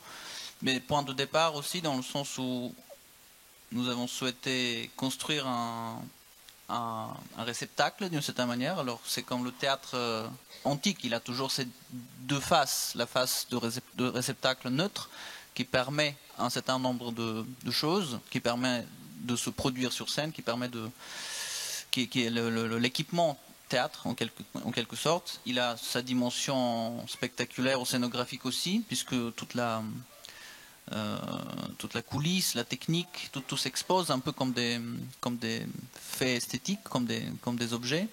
Mais point de départ aussi, dans le sens où nous avons souhaité construire un réceptacle d'une certaine manière. Alors c'est comme le théâtre antique, il a toujours ces 2 faces, la face de réceptacle neutre qui permet un certain nombre de choses, qui permet de se produire sur scène, qui est l'équipement théâtre en quelque sorte. Il a sa dimension spectaculaire ou scénographique aussi, puisque toute la coulisse, la technique, tout s'expose un peu comme des faits esthétiques, comme des objets.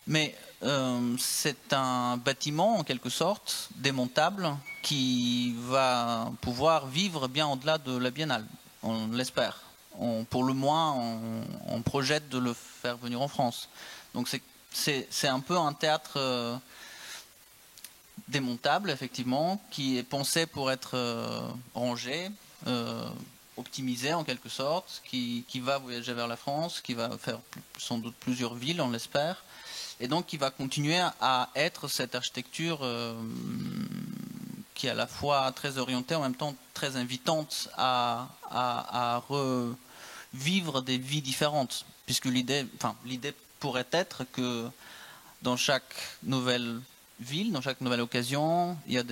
Mais c'est un bâtiment, en quelque sorte, démontable, qui va pouvoir vivre bien au-delà de la Biennale. On l'espère. Pour le moins, on projette de le faire venir en France. Donc c'est un peu un théâtre démontable, effectivement, qui est pensé pour être rangé, optimisé en quelque sorte, qui va voyager vers la France, qui va faire sans doute plusieurs villes, on l'espère, et donc qui va continuer à être cette architecture qui est à la fois très orientée, en même temps très invitante à revivre des vies différentes, puisque l'idée pourrait être que dans chaque nouvelle ville, dans chaque nouvelle occasion, il y a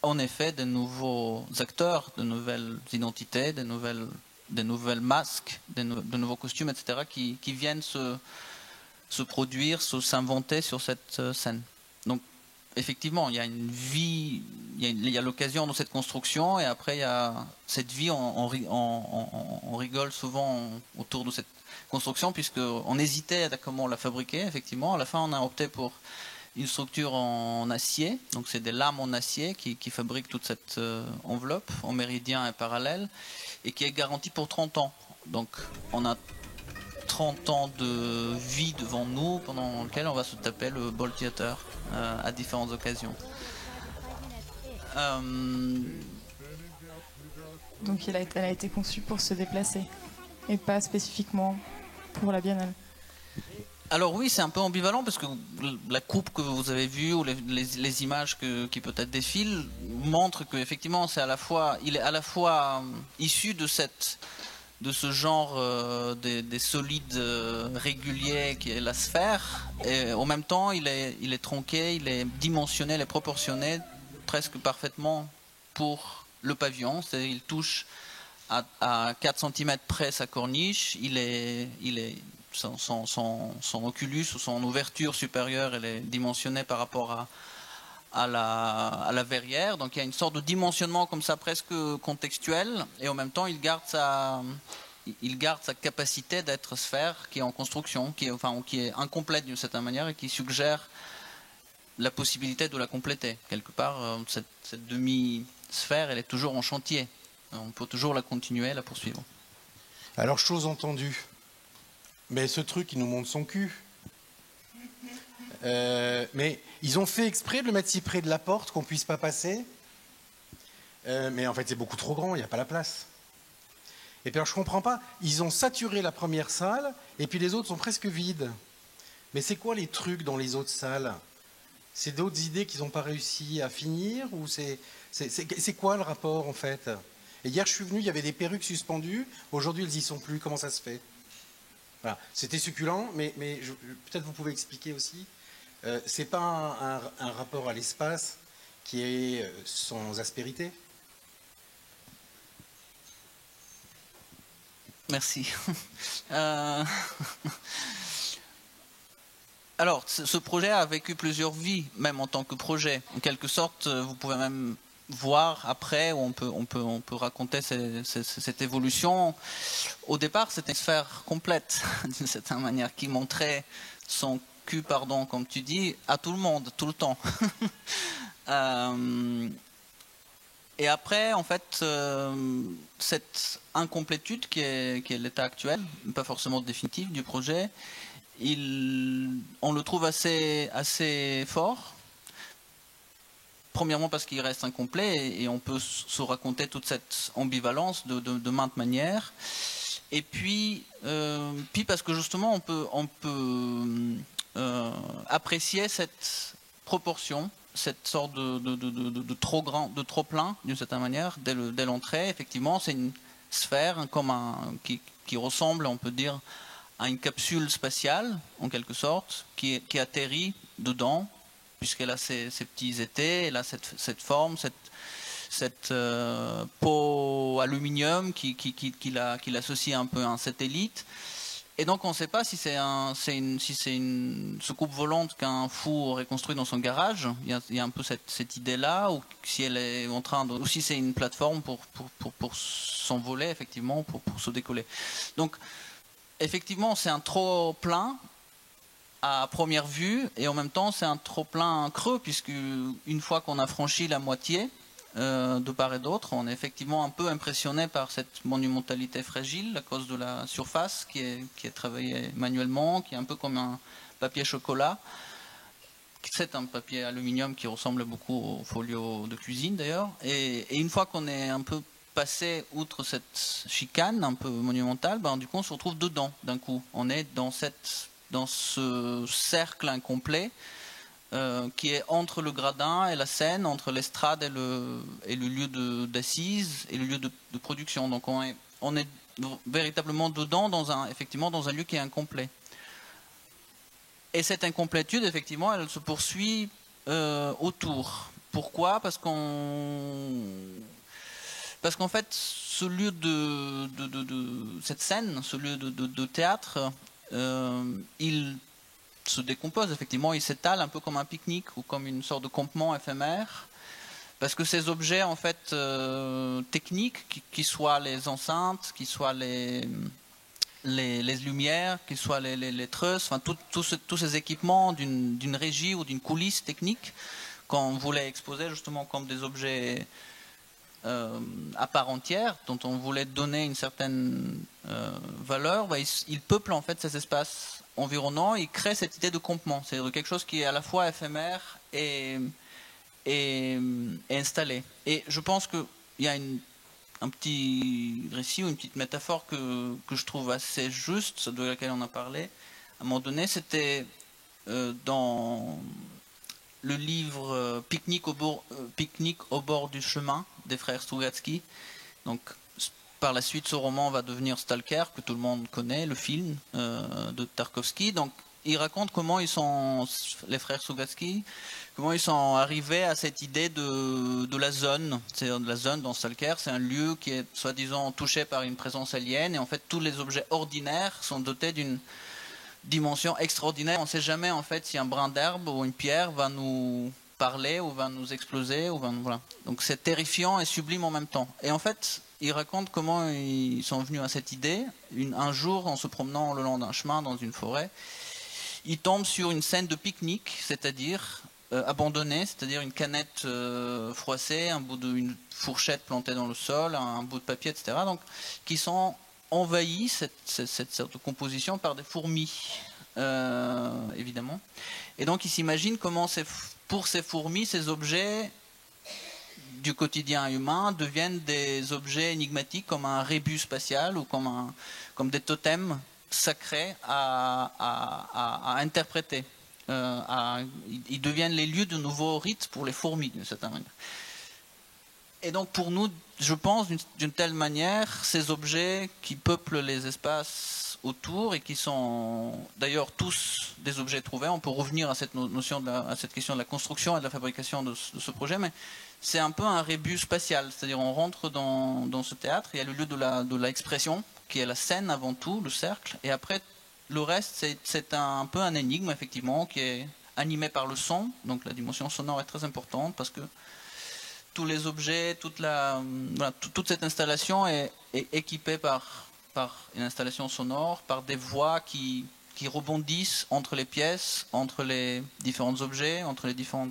en effet des nouveaux acteurs, de nouvelles identités, des nouvelles masques, de nouveaux costumes, etc., qui viennent se produire, s'inventer sur cette scène. Donc, effectivement, il y a une vie, il y a l'occasion de cette construction, et après, il y a cette vie, on rigole souvent autour de cette construction, puisqu'on hésitait à comment la fabriquer, effectivement. À la fin, on a opté pour une structure en acier, donc c'est des lames en acier qui fabriquent toute cette enveloppe en méridien et parallèle, et qui est garantie pour 30 ans. Donc on a 30 ans de vie devant nous, pendant lequel on va se taper le Ball Theater à différentes occasions. Donc elle a été conçue pour se déplacer, et pas spécifiquement pour la Biennale. Alors oui, c'est un peu ambivalent, parce que la coupe que vous avez vue, ou les images qui peut-être défilent, montrent qu'effectivement il est à la fois issu de ce genre des solides réguliers qui est la sphère, et en même temps il est tronqué, il est dimensionné, il est proportionné presque parfaitement pour le pavillon. C'est-à-dire il touche à 4 cm près sa corniche, son oculus ou son ouverture supérieure, elle est dimensionnée par rapport à la verrière. Donc il y a une sorte de dimensionnement comme ça, presque contextuel, et en même temps il garde sa capacité d'être sphère, qui est en construction, qui est incomplète d'une certaine manière, et qui suggère la possibilité de la compléter. Quelque part, cette demi-sphère, elle est toujours en chantier. On peut toujours la continuer, la poursuivre. Alors, chose entendue. Mais ce truc, il nous montre son cul. Mais ils ont fait exprès de le mettre si près de la porte qu'on ne puisse pas passer. Mais en fait, c'est beaucoup trop grand, il n'y a pas la place. Et puis alors, je ne comprends pas. Ils ont saturé la première salle, et puis les autres sont presque vides. Mais c'est quoi les trucs dans les autres salles? C'est d'autres idées qu'ils n'ont pas réussi à finir? Ou c'est quoi le rapport en fait? Et hier je suis venu, il y avait des perruques suspendues, aujourd'hui elles y sont plus, comment ça se fait? Voilà. C'était succulent, mais peut-être vous pouvez expliquer aussi. C'est pas un rapport à l'espace qui est sans aspérité? Merci. Alors, ce projet a vécu plusieurs vies, même en tant que projet. En quelque sorte, vous pouvez même voir après, où on peut raconter cette évolution. Au départ, c'était une sphère complète, d'une certaine manière, qui montrait son cul, pardon, comme tu dis, à tout le monde, tout le temps. Et après, en fait, cette incomplétude qui est l'état actuel, pas forcément définitif du projet, on le trouve assez fort. Premièrement parce qu'il reste incomplet et on peut se raconter toute cette ambivalence de maintes manières. Et puis parce que justement on peut apprécier cette proportion, cette sorte de trop grand, de trop plein d'une certaine manière dès l'entrée. Effectivement, c'est une sphère qui ressemble, on peut dire, à une capsule spatiale en quelque sorte qui atterrit dedans, puisqu'elle a ses petits étés, elle a cette forme, cette peau aluminium qui l'associe un peu à un satellite. Et donc on ne sait pas si c'est une soucoupe volante qu'un fou aurait construit dans son garage. Il y a un peu cette idée-là, ou si elle est en train ou si c'est une plateforme pour s'envoler effectivement, pour se décoller. Donc effectivement, c'est un trop plein à première vue, et en même temps c'est un trop plein creux, puisque une fois qu'on a franchi la moitié de part et d'autre, on est effectivement un peu impressionné par cette monumentalité fragile à cause de la surface qui est travaillée manuellement, qui est un peu comme un papier chocolat. C'est un papier aluminium qui ressemble beaucoup au folio de cuisine d'ailleurs, et une fois qu'on est un peu passé outre cette chicane un peu monumentale, du coup on se retrouve dedans d'un coup. On est dans ce cercle incomplet qui est entre le gradin et la scène, entre l'estrade et le lieu d'assise et le lieu de production. Donc on est véritablement dedans, effectivement dans un lieu qui est incomplet. Et cette incomplétude, effectivement, elle se poursuit autour. Pourquoi? Parce qu'en fait, ce lieu cette scène, ce lieu de théâtre, il se décompose, effectivement, il s'étale un peu comme un pique-nique ou comme une sorte de campement éphémère, parce que ces objets, en fait, techniques, qui soient les enceintes, qui soient les lumières, qui soient les trusses, enfin, tous ces équipements d'une régie ou d'une coulisse technique, qu'on voulait exposer justement comme des objets à part entière, dont on voulait donner une certaine valeur, il peuple en fait ces espaces environnants, il crée cette idée de campement, c'est-à-dire quelque chose qui est à la fois éphémère et installé. Et je pense qu'il y a un petit récit ou une petite métaphore que je trouve assez juste, de laquelle on a parlé à un moment donné. C'était dans le livre Pique-nique au bord du chemin des frères Strugatsky. Donc, par la suite, ce roman va devenir Stalker, que tout le monde connaît, le film de Tarkovsky. Donc, il raconte comment les frères Strugatsky, comment ils sont arrivés à cette idée de la zone. C'est-à-dire, la zone dans Stalker, c'est un lieu qui est soi-disant touché par une présence alien, et en fait, tous les objets ordinaires sont dotés d'une dimension extraordinaire. On ne sait jamais en fait si un brin d'herbe ou une pierre va nous parler ou va nous exploser voilà. Donc c'est terrifiant et sublime en même temps. Et en fait, il raconte comment ils sont venus à cette idée. Un jour, en se promenant le long d'un chemin dans une forêt, ils tombent sur une scène de pique-nique, c'est-à-dire abandonnée, c'est-à-dire une canette froissée, une fourchette plantée dans le sol, un bout de papier, etc. Donc qui sont envahit cette sorte de composition par des fourmis, évidemment. Et donc il s'imagine comment pour ces fourmis, ces objets du quotidien humain deviennent des objets énigmatiques comme un rébus spatial ou comme des totems sacrés à interpréter. Ils deviennent les lieux de nouveaux rites pour les fourmis, d'une certaine manière. Et donc pour nous, je pense d'une telle manière, ces objets qui peuplent les espaces autour et qui sont d'ailleurs tous des objets trouvés, on peut revenir à cette notion, à cette question de la construction et de la fabrication de ce projet, mais c'est un peu un rébus spatial, c'est-à-dire on rentre dans ce théâtre, il y a le lieu de l'expression, qui est la scène avant tout, le cercle, et après le reste c'est un peu un énigme effectivement, qui est animé par le son, donc la dimension sonore est très importante parce que tous les objets, toute cette installation est équipée par une installation sonore, par des voix qui rebondissent entre les pièces, entre les différents objets, entre les différents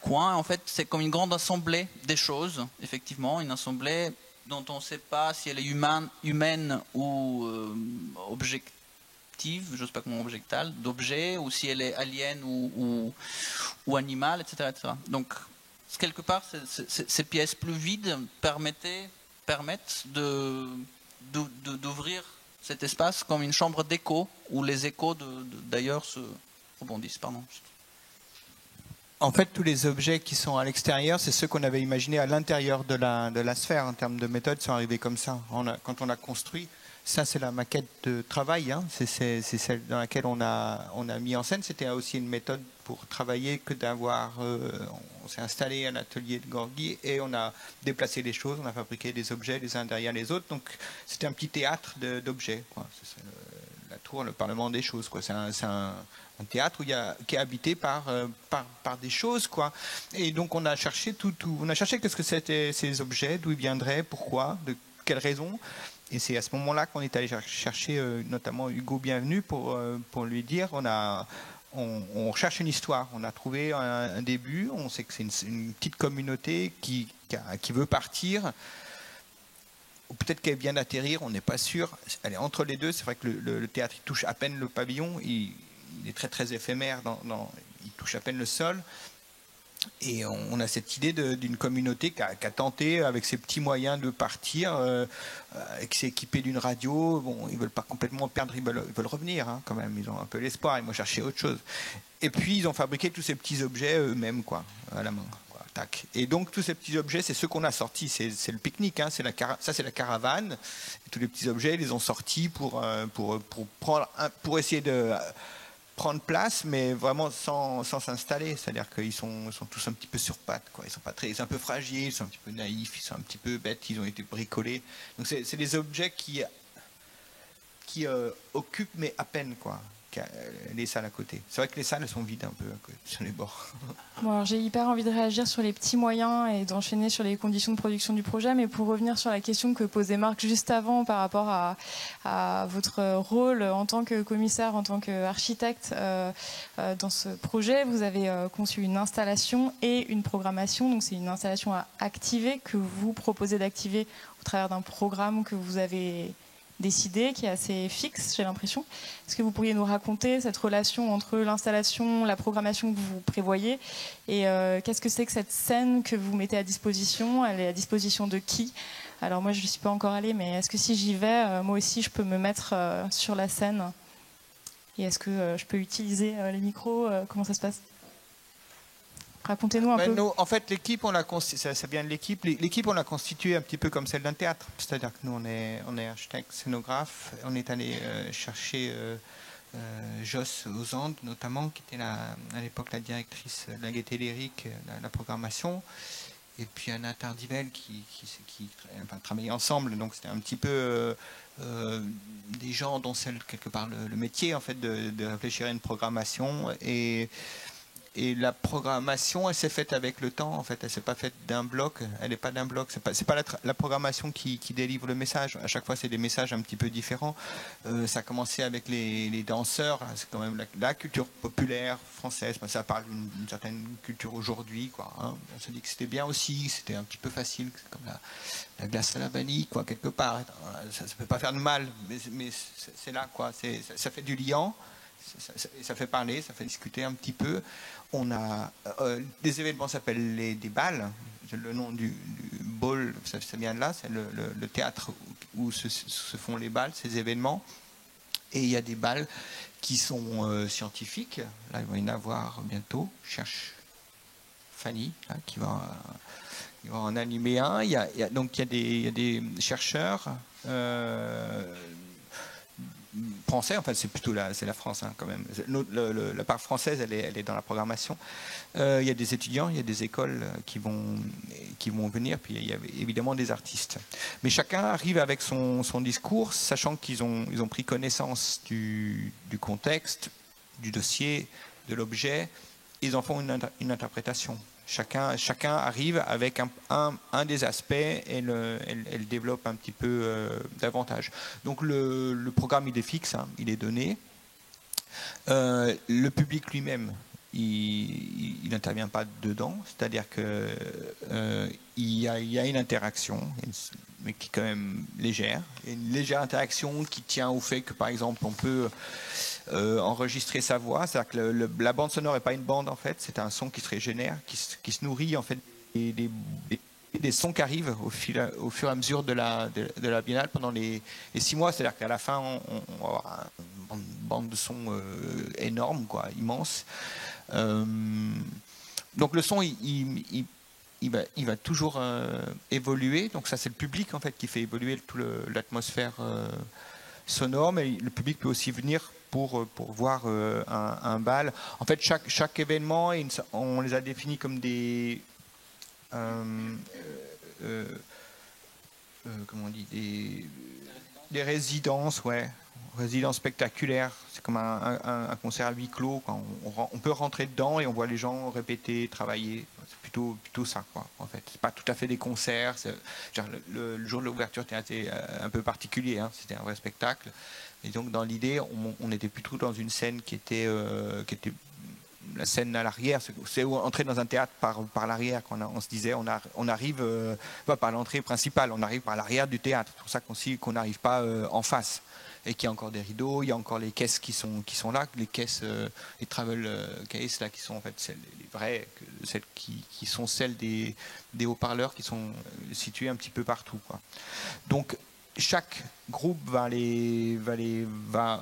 coins. En fait, c'est comme une grande assemblée des choses, effectivement, une assemblée dont on ne sait pas si elle est humaine ou objective, je ne sais pas comment objectale, d'objets, ou si elle est alien ou animale, etc., etc. Donc, quelque part, ces pièces plus vides permettent d'ouvrir cet espace comme une chambre d'écho où les échos d'ailleurs se rebondissent. Pardon. En fait, tous les objets qui sont à l'extérieur, c'est ceux qu'on avait imaginés à l'intérieur de la sphère. En termes de méthode, sont arrivés comme ça. Quand on a construit, ça c'est la maquette de travail, hein. C'est celle dans laquelle on a mis en scène. C'était aussi une méthode pour travailler que d'avoir... on s'est installé à l'atelier de Gorgui et on a déplacé les choses, on a fabriqué des objets les uns derrière les autres. Donc c'était un petit théâtre d'objets, quoi. C'est la tour, le Parlement des choses, quoi. C'est un théâtre qui est habité par des choses, quoi. Et donc on a cherché on a cherché qu'est-ce que c'était ces objets, d'où ils viendraient, pourquoi, de quelles raisons. Et c'est à ce moment-là qu'on est allé chercher notamment Hugo Bienvenu pour lui dire on cherche une histoire. On a trouvé un début. On sait que c'est une petite communauté qui veut partir. Ou peut-être qu'elle vient d'atterrir, on n'est pas sûr. Elle est entre les deux. C'est vrai que le théâtre il touche à peine le pavillon. Il est très très éphémère. Il touche à peine le sol. Et on a cette idée d'une communauté qui a tenté, avec ses petits moyens, de partir, qui s'est équipé d'une radio. Bon, ils ne veulent pas complètement perdre, ils veulent revenir, hein, quand même. Ils ont un peu l'espoir, ils vont chercher autre chose. Et puis, ils ont fabriqué tous ces petits objets eux-mêmes, quoi, à la main. Quoi, tac. Et donc, tous ces petits objets, c'est ceux qu'on a sortis. C'est le pique-nique, hein, ça, c'est la caravane. Et tous les petits objets, ils les ont sortis pour essayer de... prendre place, mais vraiment sans s'installer. C'est-à-dire qu'ils sont tous un petit peu sur pattes, quoi. Ils sont ils sont un peu fragiles, ils sont un petit peu naïfs, ils sont un petit peu bêtes, ils ont été bricolés. Donc c'est des objets qui occupent, mais à peine, quoi, les salles à côté. C'est vrai que les salles sont vides un peu sur les bords. Bon, alors j'ai hyper envie de réagir sur les petits moyens et d'enchaîner sur les conditions de production du projet, mais pour revenir sur la question que posait Marc juste avant par rapport à votre rôle en tant que commissaire, en tant qu'architecte dans ce projet, vous avez conçu une installation et une programmation. Donc c'est une installation à activer que vous proposez d'activer au travers d'un programme que vous avez décidé, qui est assez fixe, j'ai l'impression. Est-ce que vous pourriez nous raconter cette relation entre l'installation, la programmation que vous prévoyez et qu'est-ce que c'est que cette scène que vous mettez à disposition? Elle est à disposition de qui? Alors moi, je ne suis pas encore allée, mais est-ce que si j'y vais, moi aussi, je peux me mettre sur la scène? Et est-ce que je peux utiliser les micros? Comment ça se passe? Racontez-nous un peu. Nous, en fait, l'équipe, ça vient de l'équipe. L'équipe, on l'a constituée un petit peu comme celle d'un théâtre. C'est-à-dire que nous, on est architecte, scénographe. On est allé chercher Joss aux Andes, notamment, qui était à l'époque la directrice de la Gaîté Lyrique, la programmation. Et puis Anna Tardivel qui travaillait ensemble. Donc c'était un petit peu des gens dont c'est quelque part le métier, en fait, de réfléchir à une programmation. Et la programmation, elle s'est faite avec le temps, en fait. Elle s'est pas faite d'un bloc. Elle n'est pas d'un bloc. C'est pas la programmation qui délivre le message. À chaque fois, c'est des messages un petit peu différents. Ça a commencé avec les danseurs. C'est quand même la culture populaire française. Ça parle d'une certaine culture aujourd'hui, quoi, hein. On s'est dit que c'était bien aussi. C'était un petit peu facile, comme la glace à la vanille, quoi, quelque part. Ça peut pas faire de mal, mais c'est là, quoi. Ça fait du liant. Ça fait parler, ça fait discuter un petit peu. On a des événements s'appellent des balles. Le nom du ball, ça vient de là. C'est le théâtre où se font les bals, ces événements. Et il y a des bals qui sont scientifiques. Là, il va y en avoir bientôt. Je cherche Fanny, là, qui va en animer un. Donc il y a des chercheurs français, enfin c'est plutôt c'est la France quand même. La part française, elle est dans la programmation. Il y a des étudiants, il y a des écoles qui vont venir, puis il y a évidemment des artistes. Mais chacun arrive avec son discours, sachant qu'ils ont pris connaissance du contexte, du dossier, de l'objet. Ils en font une interprétation. Chacun arrive avec un des aspects et elle développe un petit peu davantage. Donc le programme, il est fixe, hein, il est donné. Le public lui-même, il n'intervient pas dedans, c'est-à-dire qu'il y a une interaction, mais qui est quand même légère. Une légère interaction qui tient au fait que, par exemple, on peut enregistrer sa voix, c'est-à-dire que la bande sonore n'est pas une bande en fait, c'est un son qui se régénère, qui se nourrit en fait des sons qui arrivent au fur et à mesure de la biennale pendant les 6 mois, c'est-à-dire qu'à la fin on va avoir une bande de son énorme, quoi, immense. Donc le son il va toujours évoluer, donc ça c'est le public en fait qui fait évoluer l'atmosphère sonore, mais le public peut aussi venir pour voir un bal. En fait, chaque événement, on les a définis comme des comment on dit, des résidences, ouais, résidences spectaculaires. C'est comme un concert à huis clos. Quand on peut rentrer dedans et on voit les gens répéter, travailler. C'est plutôt ça, quoi. En fait, c'est pas tout à fait des concerts. Le jour de l'ouverture était un peu particulier. Hein, c'était un vrai spectacle. Et donc, dans l'idée, on était plutôt dans une scène qui était la scène à l'arrière. C'est entrer dans un théâtre par l'arrière. On se disait, on arrive pas par l'entrée principale, on arrive par l'arrière du théâtre. C'est pour ça qu'on n'arrive pas en face. Et qu'il y a encore des rideaux, il y a encore les caisses qui sont là, les caisses, les travel cases là, qui sont en fait les vraies, celles qui sont celles des haut-parleurs qui sont situés un petit peu partout, quoi. Donc chaque groupe va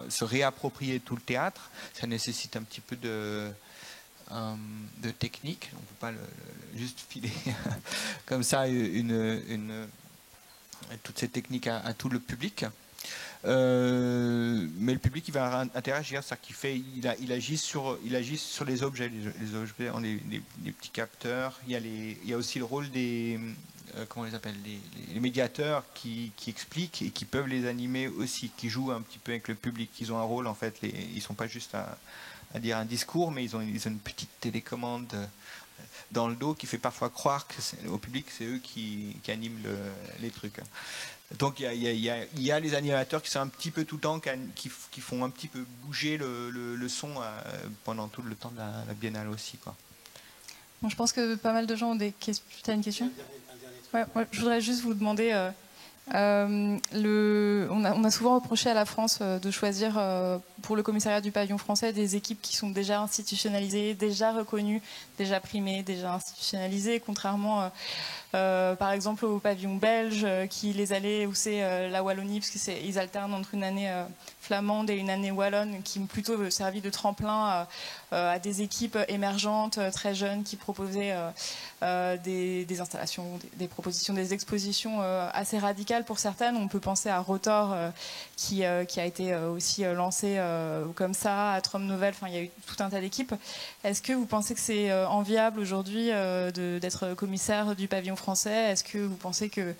se réapproprier tout le théâtre. Ça nécessite un petit peu de technique. On ne peut pas juste filer comme ça toutes ces techniques à tout le public. Mais le public il va interagir, c'est-à-dire il agit sur les objets. Les objets ont des petits capteurs. Il y a aussi le rôle des comment on les appelle, les médiateurs qui expliquent et qui peuvent les animer aussi, qui jouent un petit peu avec le public. Ils ont un rôle en fait. Ils sont pas juste à dire un discours, mais ils ont une petite télécommande dans le dos qui fait parfois croire au public c'est eux qui animent les trucs. Donc il y a les animateurs qui sont un petit peu tout le temps, qui font un petit peu bouger le son pendant tout le temps de la biennale aussi, quoi. Bon, je pense que pas mal de gens ont des questions. Tu as une question ? Ouais, je voudrais juste vous demander, on a souvent reproché à la France de choisir pour le commissariat du pavillon français des équipes qui sont déjà institutionnalisées, déjà reconnues, déjà primées, déjà institutionnalisées, contrairement par exemple au pavillon belge qui les allait, où c'est la Wallonie, parce qu'ils alternent entre une année flamande et une année wallonne, qui ont plutôt servi de tremplin à des équipes émergentes, très jeunes, qui proposaient des installations, des propositions, des expositions assez radicales pour certaines. On peut penser à Rotor qui a été aussi lancé comme ça, à Trom Novel, enfin il y a eu tout un tas d'équipes. Est-ce que vous pensez que c'est enviable aujourd'hui d'être commissaire du pavillon français ? Est-ce que vous pensez que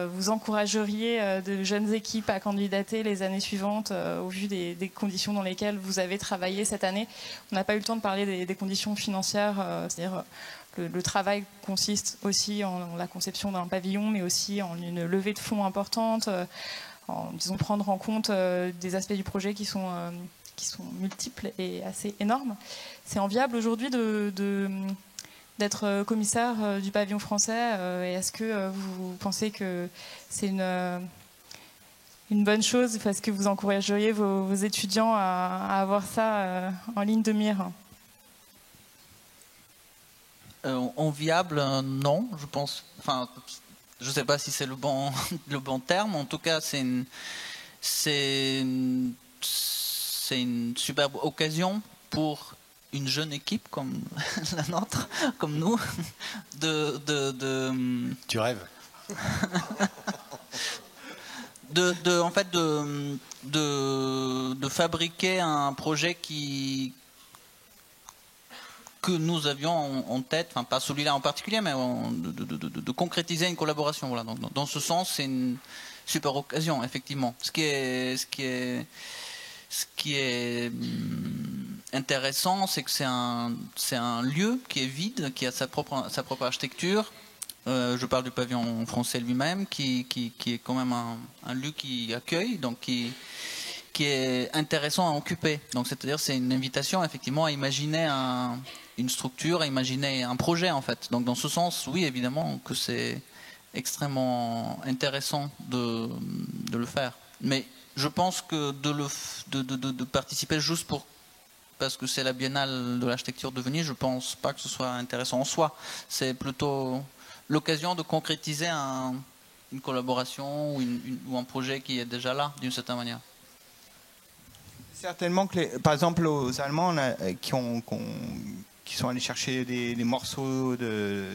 vous encourageriez de jeunes équipes à candidater les années suivantes au vu des conditions dans lesquelles vous avez travaillé cette année ? On n'a pas eu le temps de parler des conditions financières, c'est-à-dire le travail consiste aussi en la conception d'un pavillon, mais aussi en une levée de fonds importante, en disons prendre en compte des aspects du projet qui sont multiples et assez énormes. C'est enviable aujourd'hui d'être commissaire du pavillon français, et est-ce que vous pensez que c'est une bonne chose ? Est-ce que vous encourageriez vos étudiants à avoir ça en ligne de mire ? Enviable, non, je pense. Enfin, je ne sais pas si c'est le bon, le bon terme. En tout cas, c'est une superbe occasion pour une jeune équipe comme la nôtre, comme nous, Tu rêves. En fait, de fabriquer un projet que nous avions en tête, enfin pas celui-là en particulier, mais de concrétiser une collaboration. Voilà. Donc, dans ce sens, c'est une super occasion, effectivement. Ce qui est intéressant, c'est que c'est un lieu qui est vide, qui a sa propre architecture. Je parle du pavillon français lui-même, qui est quand même un lieu qui accueille, donc qui est intéressant à occuper. Donc c'est-à-dire c'est une invitation effectivement à imaginer une structure, à imaginer un projet en fait. Donc dans ce sens, oui évidemment que c'est extrêmement intéressant de le faire. Mais je pense que de participer juste parce que c'est la Biennale de l'architecture de Venise, je pense pas que ce soit intéressant en soi. C'est plutôt l'occasion de concrétiser une collaboration ou un projet qui est déjà là d'une certaine manière. Certainement que, par exemple, aux Allemands qui sont allés chercher des morceaux de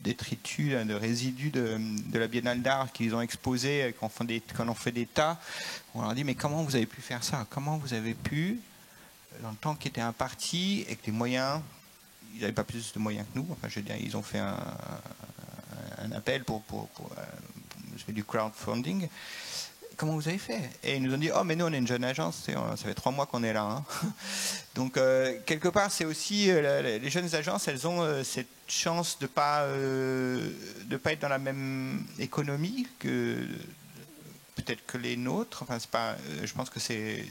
détritus, de résidus de la Biennale d'art qu'ils ont exposés, qu'on en fait des tas, on leur dit mais comment vous avez pu faire ça? Comment vous avez pu, dans le temps qui était imparti, et que les moyens, ils n'avaient pas plus de moyens que nous, enfin je veux dire, ils ont fait un appel pour du crowdfunding. Comment vous avez fait? Et ils nous ont dit, oh mais nous on est une jeune agence, ça fait 3 mois qu'on est là. Hein. Donc quelque part c'est aussi, les jeunes agences, elles ont cette chance de pas être dans la même économie que peut-être que les nôtres. Enfin, c'est pas, je pense que c'est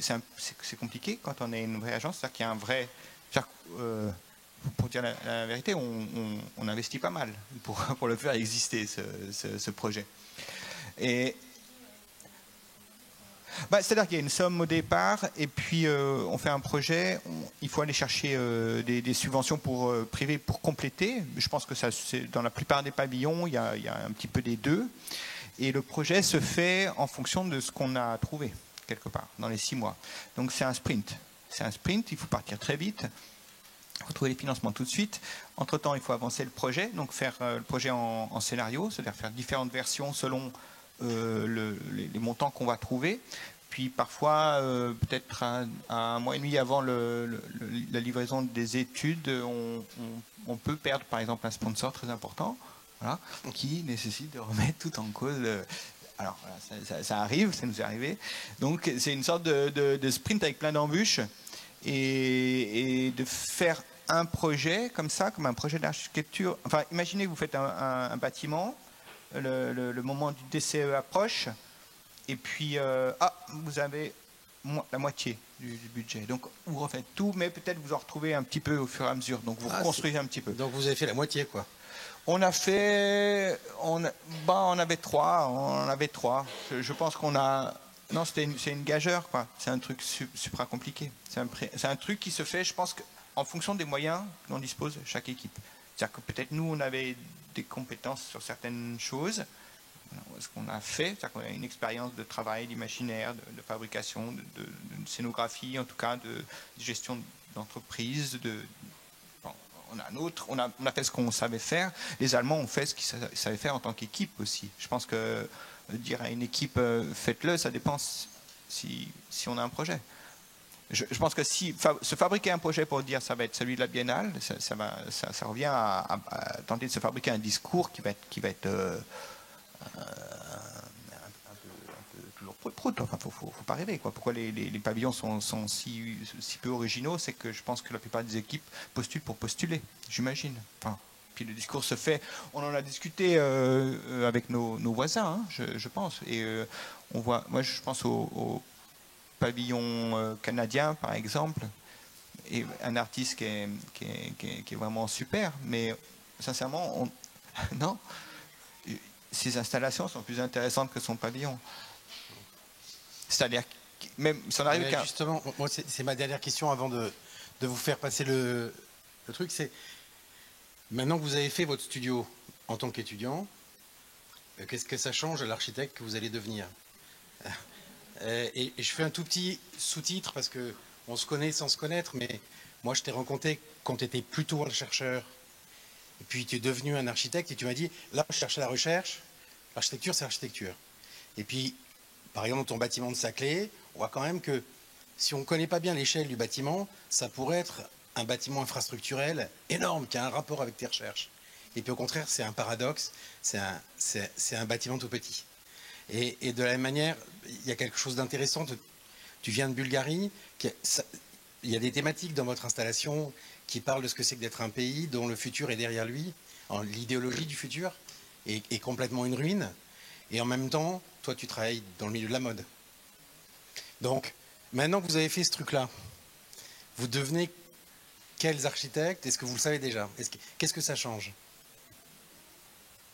compliqué quand on est une vraie agence, c'est-à-dire qu'il y a un vrai... pour dire la vérité, on investit pas mal pour le faire exister, ce projet. Et c'est-à-dire qu'il y a une somme au départ, et puis on fait un projet, il faut aller chercher des subventions privées pour compléter. Je pense que dans la plupart des pavillons, il y a un petit peu des deux. Et le projet se fait en fonction de ce qu'on a trouvé, quelque part, dans les 6 mois. Donc c'est un sprint. C'est un sprint, il faut partir très vite. Il faut trouver les financements tout de suite. Entre-temps, il faut avancer le projet, donc faire le projet en scénario, c'est-à-dire faire différentes versions selon les montants qu'on va trouver. Puis parfois, peut-être un mois et demi avant la livraison des études, on peut perdre par exemple un sponsor très important, voilà, qui nécessite de remettre tout en cause. Alors voilà, ça arrive, ça nous est arrivé. Donc c'est une sorte de sprint avec plein d'embûches. Et de faire un projet comme ça, comme un projet d'architecture. Enfin, imaginez que vous faites un bâtiment, le moment du DCE approche, et puis vous avez la moitié du budget. Donc vous refaites tout, mais peut-être vous en retrouvez un petit peu au fur et à mesure. Donc vous reconstruisez un petit peu. Donc vous avez fait la moitié, quoi. On avait 3. Je pense qu'on a... Non, c'est une gageure, quoi. C'est un truc supra compliqué. C'est un truc qui se fait, je pense, en fonction des moyens dont dispose chaque équipe. C'est-à-dire que peut-être nous, on avait des compétences sur certaines choses. Ce qu'on a fait, c'est-à-dire qu'on a une expérience de travail, d'imaginaire, de fabrication, de scénographie, en tout cas, de gestion d'entreprise. On a fait ce qu'on savait faire. Les Allemands ont fait ce qu'ils savaient faire en tant qu'équipe aussi. Je pense que dire à une équipe faites-le, ça dépend si on a un projet. Je pense que se fabriquer un projet pour dire ça va être celui de la Biennale, ça revient à tenter de se fabriquer un discours qui va être un peu toujours prout-prout. Enfin, faut pas rêver, quoi. Pourquoi les pavillons sont si peu originaux, c'est que je pense que la plupart des équipes postulent pour postuler, j'imagine. Enfin, puis le discours se fait. On en a discuté avec nos voisins, hein, je pense. Et on voit. Moi, je pense au pavillon canadien, par exemple, et un artiste qui est vraiment super. Mais sincèrement, non. Ses installations sont plus intéressantes que son pavillon. C'est-à-dire, même si on arrive justement, moi, c'est ma dernière question avant de vous faire passer le truc, c'est. Maintenant que vous avez fait votre studio en tant qu'étudiant, qu'est-ce que ça change à l'architecte que vous allez devenir? Et je fais un tout petit sous-titre parce qu'on se connaît sans se connaître, mais moi je t'ai rencontré quand tu étais plutôt un chercheur, et puis tu es devenu un architecte et tu m'as dit, là je cherche la recherche, l'architecture c'est l'architecture. Et puis, par exemple, ton bâtiment de Saclay, on voit quand même que si on ne connaît pas bien l'échelle du bâtiment, ça pourrait être un bâtiment infrastructurel énorme qui a un rapport avec tes recherches. Et puis au contraire, c'est un paradoxe, c'est un bâtiment tout petit. Et de la même manière, il y a quelque chose d'intéressant. Tu viens de Bulgarie, il y a des thématiques dans votre installation qui parlent de ce que c'est que d'être un pays dont le futur est derrière lui, l'idéologie du futur est complètement une ruine. Et en même temps, toi, tu travailles dans le milieu de la mode. Donc, maintenant que vous avez fait ce truc-là, vous devenez quels architectes? Est-ce que vous le savez déjà? Qu'est-ce que ça change?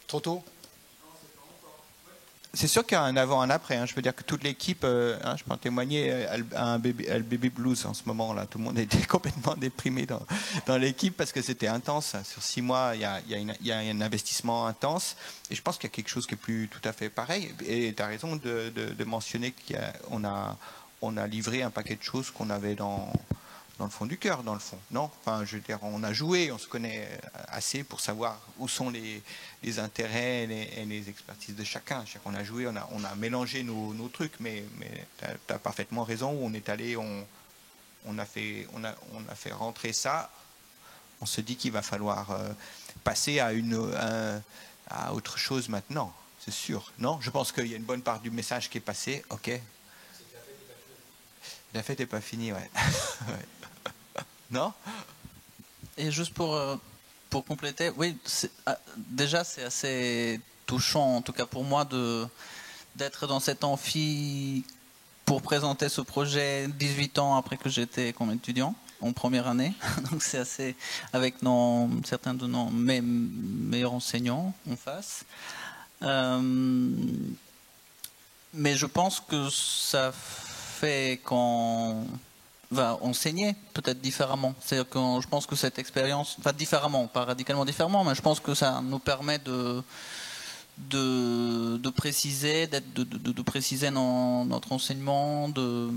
Trop tôt? C'est sûr qu'il y a un avant, un après. Hein. Je veux dire que toute l'équipe, je peux en témoigner, a le baby blues en ce moment. Là, tout le monde était complètement déprimé dans l'équipe parce que c'était intense. Sur 6 mois, il y a un investissement intense. Et je pense qu'il y a quelque chose qui est plus tout à fait pareil. Et tu as raison de mentionner qu'on a livré un paquet de choses qu'on avait dans le fond du cœur, dans le fond. Non, enfin, je veux dire, on a joué, on se connaît assez pour savoir où sont les intérêts et les expertises de chacun. On a joué, on a mélangé nos trucs, mais tu as parfaitement raison. On est allé, on a fait rentrer ça. On se dit qu'il va falloir passer à autre chose maintenant, c'est sûr. Non, je pense qu'il y a une bonne part du message qui est passé. Ok. La fête n'est pas finie, ouais. Ouais. Non? Et juste pour compléter, oui, déjà c'est assez touchant, en tout cas pour moi, d'être dans cet amphi pour présenter ce projet 18 ans après que j'étais comme étudiant, en première année. Donc c'est assez, avec certains de nos meilleurs enseignants en face. Mais je pense que ça fait qu'on va enseigner peut-être différemment. C'est-à-dire que je pense que cette expérience, enfin différemment, pas radicalement différemment, mais je pense que ça nous permet de préciser, de préciser dans notre enseignement, de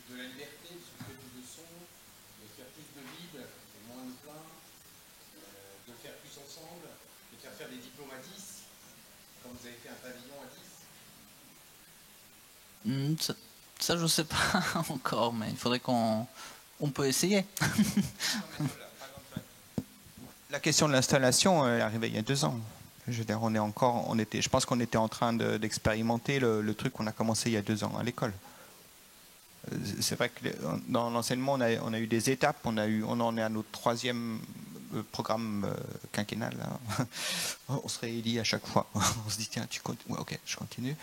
la liberté, de se faire plus de son, de faire plus de vide, et moins de plein, de faire plus ensemble, de faire des diplômes à 10, comme vous avez fait un pavillon à 10. Ça, je ne sais pas encore, mais il faudrait qu'on peut essayer. La question de l'installation est arrivée il y a 2 ans. Je veux dire, je pense qu'on était en train d'expérimenter le truc qu'on a commencé il y a 2 ans à l'école. C'est vrai que dans l'enseignement, on a eu des étapes. On en est à notre 3e programme quinquennal. Là. On se réélit à chaque fois. On se dit tiens, tu continues. Ouais, ok, je continue.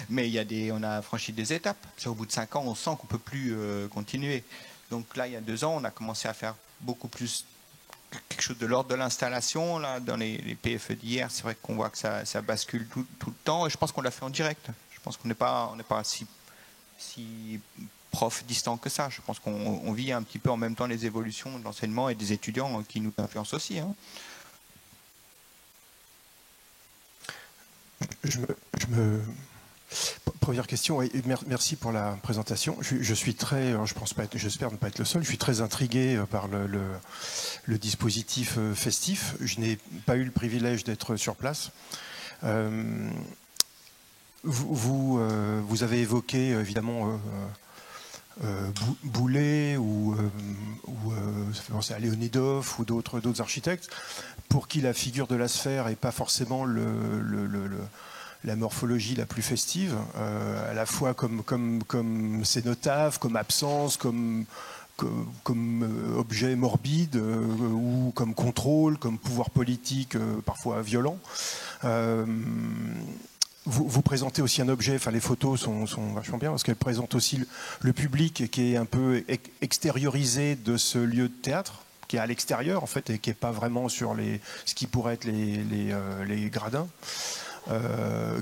Mais on a franchi des étapes. Au bout de 5 ans, on sent qu'on peut plus continuer. Donc là, il y a 2 ans, on a commencé à faire beaucoup plus quelque chose de l'ordre de l'installation. Là, dans les PFE d'hier, c'est vrai qu'on voit que ça bascule tout le temps. Et je pense qu'on l'a fait en direct. Je pense qu'on n'est pas si prof distant que ça. Je pense qu'on vit un petit peu en même temps les évolutions de l'enseignement et des étudiants qui nous influencent aussi. Hein. Première question, et merci pour la présentation. Je suis j'espère ne pas être le seul, je suis très intrigué par le dispositif festif. Je n'ai pas eu le privilège d'être sur place. Vous avez évoqué évidemment Boulet ou ça fait penser à Léonidov ou d'autres architectes pour qui la figure de la sphère n'est pas forcément la morphologie la plus festive, à la fois comme cénotaphe, comme absence, comme objet morbide ou comme contrôle, comme pouvoir politique parfois violent. Vous présentez aussi un objet, enfin les photos sont vachement bien parce qu'elles présentent aussi le public qui est un peu extériorisé de ce lieu de théâtre, qui est à l'extérieur en fait et qui n'est pas vraiment sur ce qui pourrait être les gradins.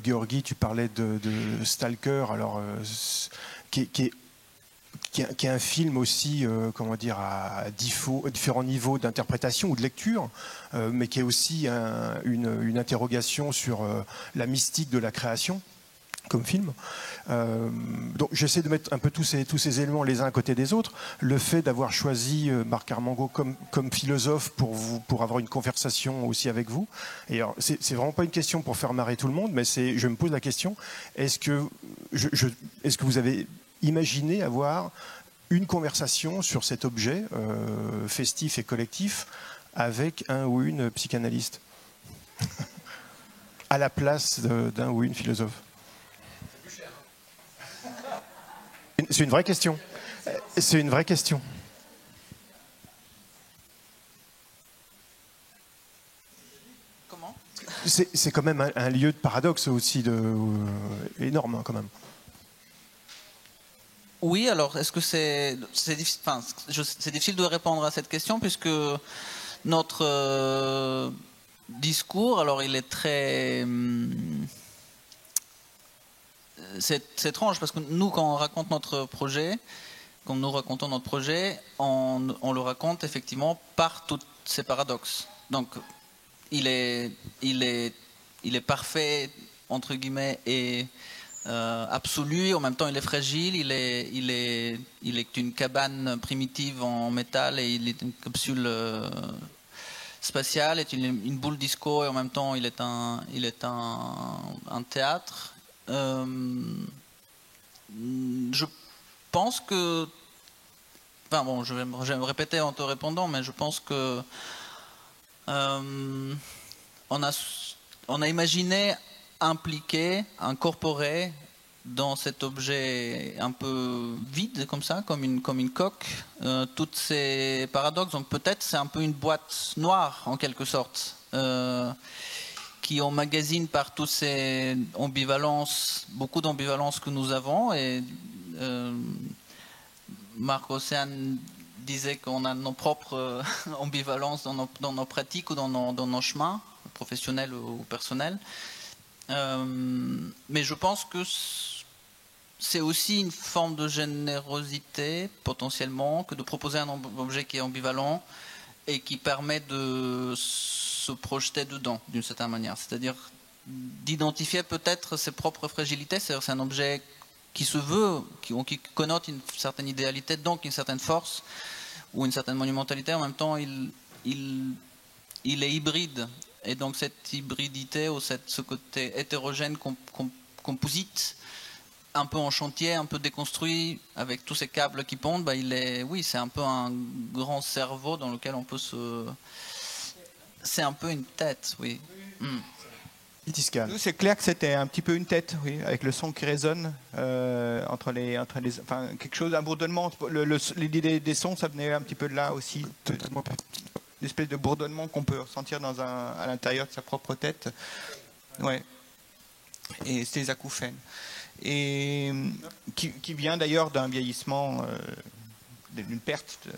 Georgi, tu parlais de Stalker, alors qui est qui est un film aussi, comment dire, à différents niveaux d'interprétation ou de lecture, mais qui est aussi une interrogation sur la mystique de la création comme film. Donc j'essaie de mettre un peu tous ces éléments les uns à côté des autres. Le fait d'avoir choisi Marc Armengaud comme philosophe pour avoir une conversation aussi avec vous. Et alors c'est vraiment pas une question pour faire marrer tout le monde, mais je me pose la question, est-ce que vous avez imaginé avoir une conversation sur cet objet festif et collectif avec un ou une psychanalyste à la place d'un ou une philosophe? C'est une vraie question. C'est une vraie question. Comment? C'est quand même un lieu de paradoxe aussi énorme, hein, quand même. Oui, alors est-ce que c'est difficile de répondre à cette question puisque notre discours, alors il est très... C'est étrange parce que nous, quand on raconte notre projet, quand nous racontons notre projet, on le raconte effectivement par tous ces paradoxes. Donc, il est parfait, entre guillemets, et absolu. En même temps, il est fragile. Il est une cabane primitive en métal et il est une capsule spatiale. Est une boule disco et en même temps, il est un théâtre. Je pense que, enfin bon, je vais me répéter en te répondant, mais je pense que on a imaginé impliquer, incorporer dans cet objet un peu vide comme ça, comme une coque, toutes ces paradoxes. Donc peut-être c'est un peu une boîte noire en quelque sorte. Qui emmagasine par toutes ces ambivalences, beaucoup d'ambivalences que nous avons. Et Marc Océane disait qu'on a nos propres ambivalences dans nos pratiques ou dans nos chemins, professionnels ou personnels. Mais je pense que c'est aussi une forme de générosité, potentiellement, que de proposer un objet qui est ambivalent et qui permet de se projeter dedans d'une certaine manière, c'est-à-dire d'identifier peut-être ses propres fragilités. C'est un objet qui se veut, qui connote une certaine idéalité, donc une certaine force ou une certaine monumentalité. En même temps, il est hybride, et donc cette hybridité ou ce côté hétérogène composite, un peu en chantier, un peu déconstruit, avec tous ces câbles qui pondent, c'est un peu un grand cerveau dans lequel on peut c'est un peu une tête, oui. Nous, c'est clair que c'était un petit peu une tête, oui, avec le son qui résonne entre les, enfin quelque chose, un bourdonnement. L'idée des sons, ça venait un petit peu de là aussi, une espèce de bourdonnement qu'on peut ressentir à l'intérieur de sa propre tête. Ouais. Et c'est les acouphènes. Et qui vient d'ailleurs d'un vieillissement, d'une perte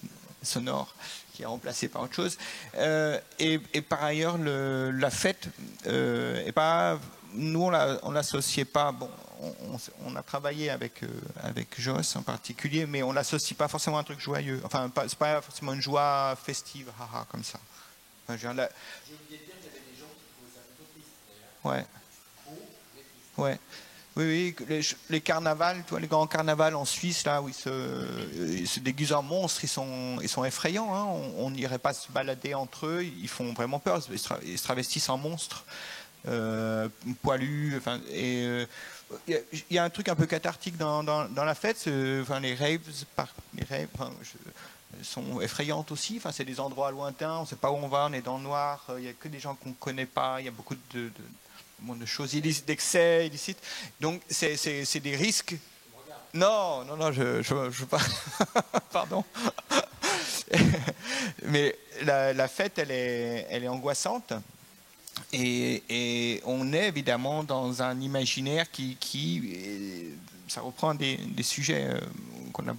sonore qui est remplacée par autre chose. Et par ailleurs, la fête, nous on l'associait pas. Bon, on a travaillé avec Joss en particulier, mais on l'associe pas forcément à un truc joyeux. Enfin, c'est pas forcément une joie festive, haha, comme ça. Enfin, je voulais dire qu'il y avait des gens qui trouvaient ça plutôt triste, d'ailleurs. Ouais. Oui, les carnavals, les grands carnavals en Suisse, là où ils se déguisent en monstres, ils sont effrayants. Hein. On n'irait pas se balader entre eux, ils font vraiment peur. Ils se travestissent en monstres, poilus. Enfin, et il y a un truc un peu cathartique dans la fête. Les raves, sont effrayantes aussi. Enfin, c'est des endroits lointains, on ne sait pas où on va, on est dans le noir. Il n'y a que des gens qu'on ne connaît pas. Il y a beaucoup de choses illicites, d'excès illicites. Donc, c'est des risques. Non, je pas. Pardon. Mais la fête, elle est angoissante. Et on est évidemment dans un imaginaire qui ça reprend des sujets qu'on a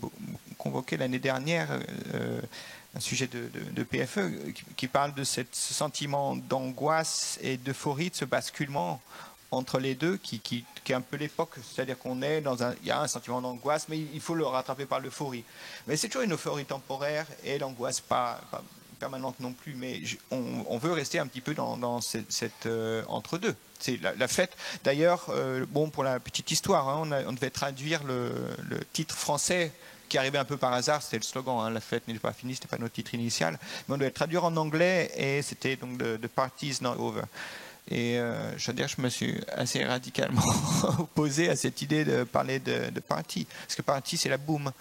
convoqués l'année dernière. Un sujet de PFE qui parle de ce sentiment d'angoisse et d'euphorie, de ce basculement entre les deux qui est un peu l'époque, c'est-à-dire il y a un sentiment d'angoisse, mais il faut le rattraper par l'euphorie. Mais c'est toujours une euphorie temporaire et l'angoisse pas permanente non plus, mais on veut rester un petit peu dans cette entre-deux. C'est la fête. D'ailleurs, pour la petite histoire, hein, on devait traduire le titre français qui arrivait un peu par hasard, c'était le slogan, hein, la fête n'est pas finie, c'était pas notre titre initial, mais on devait le traduire en anglais et c'était donc The Party is Not Over. Et je veux dire, je me suis assez radicalement opposé à cette idée de parler de party, parce que party c'est la boum.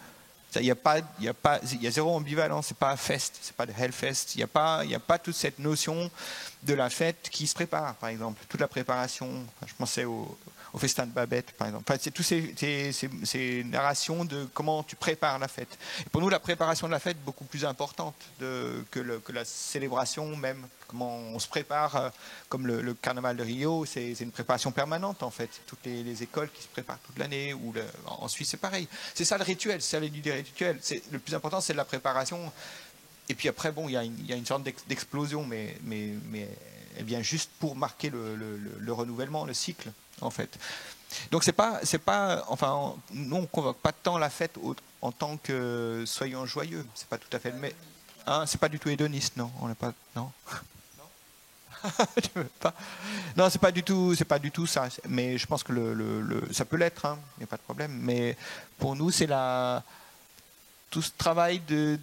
Il y a zéro ambivalence, c'est pas un fest, c'est pas de Hellfest. Il y a pas toute cette notion de la fête qui se prépare, par exemple, toute la préparation. Enfin, je pensais au festin de Babette, par exemple. Enfin, c'est toutes ces narrations de comment tu prépares la fête. Et pour nous, la préparation de la fête est beaucoup plus importante que la célébration même. Comment on se prépare, comme le carnaval de Rio, c'est une préparation permanente en fait. Toutes les écoles qui se préparent toute l'année, ou en Suisse c'est pareil. C'est ça le rituel, c'est ça l'idée rituel. Le plus important c'est de la préparation. Et puis après, bon, il y a une sorte d'explosion, mais elle vient juste pour marquer le renouvellement, le cycle en fait. Donc enfin, nous on convoque pas tant la fête en tant que soyons joyeux. C'est pas tout à fait mais c'est pas du tout hédoniste, non. On n'a pas, non. Non, c'est pas du tout ça. Mais je pense que ça peut l'être, hein, il n'y a pas de problème. Mais pour nous, c'est tout ce travail de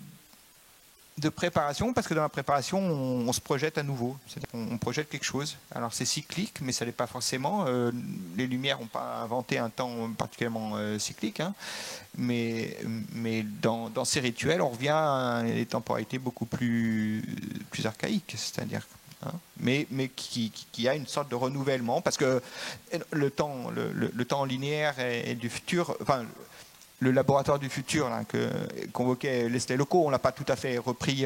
préparation, parce que dans la préparation, on se projette à nouveau. C'est-à-dire qu'on projette quelque chose. Alors c'est cyclique, mais ça n'est pas forcément. Les Lumières n'ont pas inventé un temps particulièrement cyclique, hein. Mais dans ces rituels, on revient à des temporalités beaucoup plus archaïques, c'est-à-dire. Hein, mais qui a une sorte de renouvellement, parce que le temps linéaire et du futur, enfin le laboratoire du futur là, que convoquait Leslie Locaux, on l'a pas tout à fait repris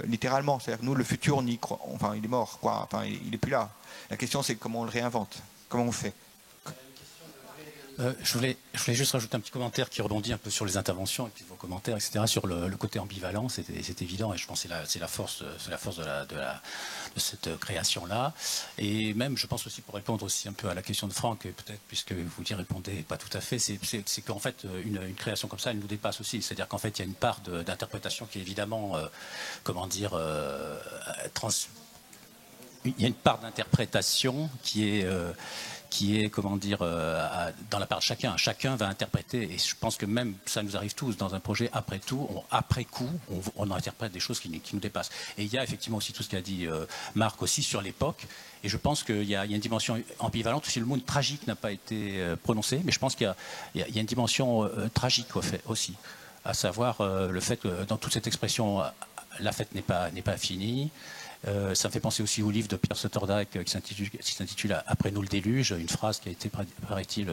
littéralement. C'est-à-dire que nous, le futur, on y croit, enfin il est mort, quoi. Enfin il est plus là. La question c'est comment on le réinvente, comment on fait. Je voulais juste rajouter un petit commentaire qui rebondit un peu sur les interventions et puis vos commentaires, etc. Sur le côté ambivalent, c'est évident, et je pense que c'est la force de cette création-là. Et même, je pense aussi, pour répondre aussi un peu à la question de Franck, peut-être puisque vous y répondez pas tout à fait, c'est qu'en fait une création comme ça, elle nous dépasse aussi. C'est-à-dire qu'en fait, il y a une part d'interprétation qui est évidemment, il y a une part d'interprétation qui est, comment dire, dans la part de chacun. Chacun va interpréter, et je pense que même ça nous arrive tous dans un projet, après coup, on interprète des choses qui nous dépassent. Et il y a effectivement aussi tout ce qu'a dit Marc aussi sur l'époque, et je pense qu'il y a une dimension ambivalente, si le mot tragique n'a pas été prononcé, mais je pense qu'il y a une dimension tragique aussi, à savoir le fait que dans toute cette expression, la fête n'est pas finie. Ça me fait penser aussi au livre de Peter Sloterdijk qui s'intitule « Après nous le déluge », une phrase qui a été, paraît-il,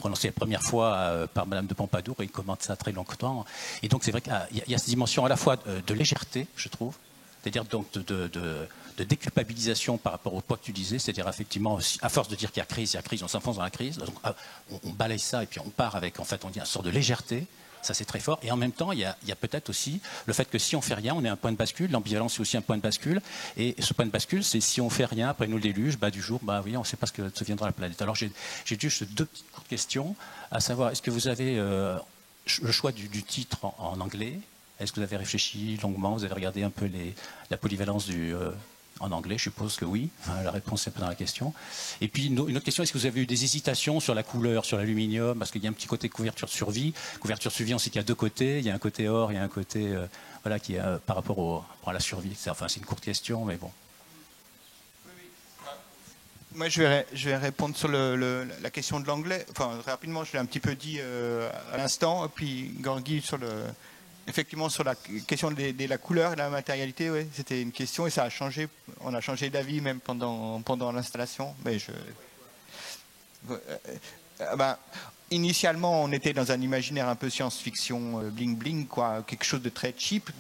prononcée la première fois par Madame de Pompadour, et il commente ça très longtemps. Et donc c'est vrai qu'il y a cette dimension à la fois de légèreté, je trouve, c'est-à-dire donc de déculpabilisation par rapport au poids que tu disais, c'est-à-dire effectivement, à force de dire qu'il y a crise, on s'enfonce dans la crise, donc on balaye ça et puis on part avec, en fait, on dit une sorte de légèreté. Ça, c'est très fort. Et en même temps, il y a peut-être aussi le fait que si on fait rien, on est à un point de bascule. L'ambivalence, c'est aussi un point de bascule. Et ce point de bascule, c'est si on fait rien, après nous le déluge, du jour, oui, on ne sait pas ce que deviendra la planète. Alors, j'ai juste deux petites courtes questions, à savoir, est-ce que vous avez le choix du titre en anglais? Est-ce que vous avez réfléchi longuement? Vous avez regardé un peu la polyvalence en anglais? Je suppose que oui. Enfin, la réponse est un peu dans la question. Et puis une autre question, est-ce que vous avez eu des hésitations sur la couleur, sur l'aluminium? Parce qu'il y a un petit côté couverture de survie. Couverture de survie, on sait qu'il y a deux côtés. Il y a un côté or, il y a un côté qui est par rapport à la survie. Enfin, c'est une courte question, mais bon. Moi, je vais répondre sur la question de l'anglais. Enfin, rapidement, je l'ai un petit peu dit à l'instant. Puis Gorgui effectivement, sur la question de la couleur et de la matérialité, ouais, c'était une question et ça a changé. On a changé d'avis même pendant l'installation. Mais initialement, on était dans un imaginaire un peu science-fiction, bling-bling, quoi, quelque chose de très cheap,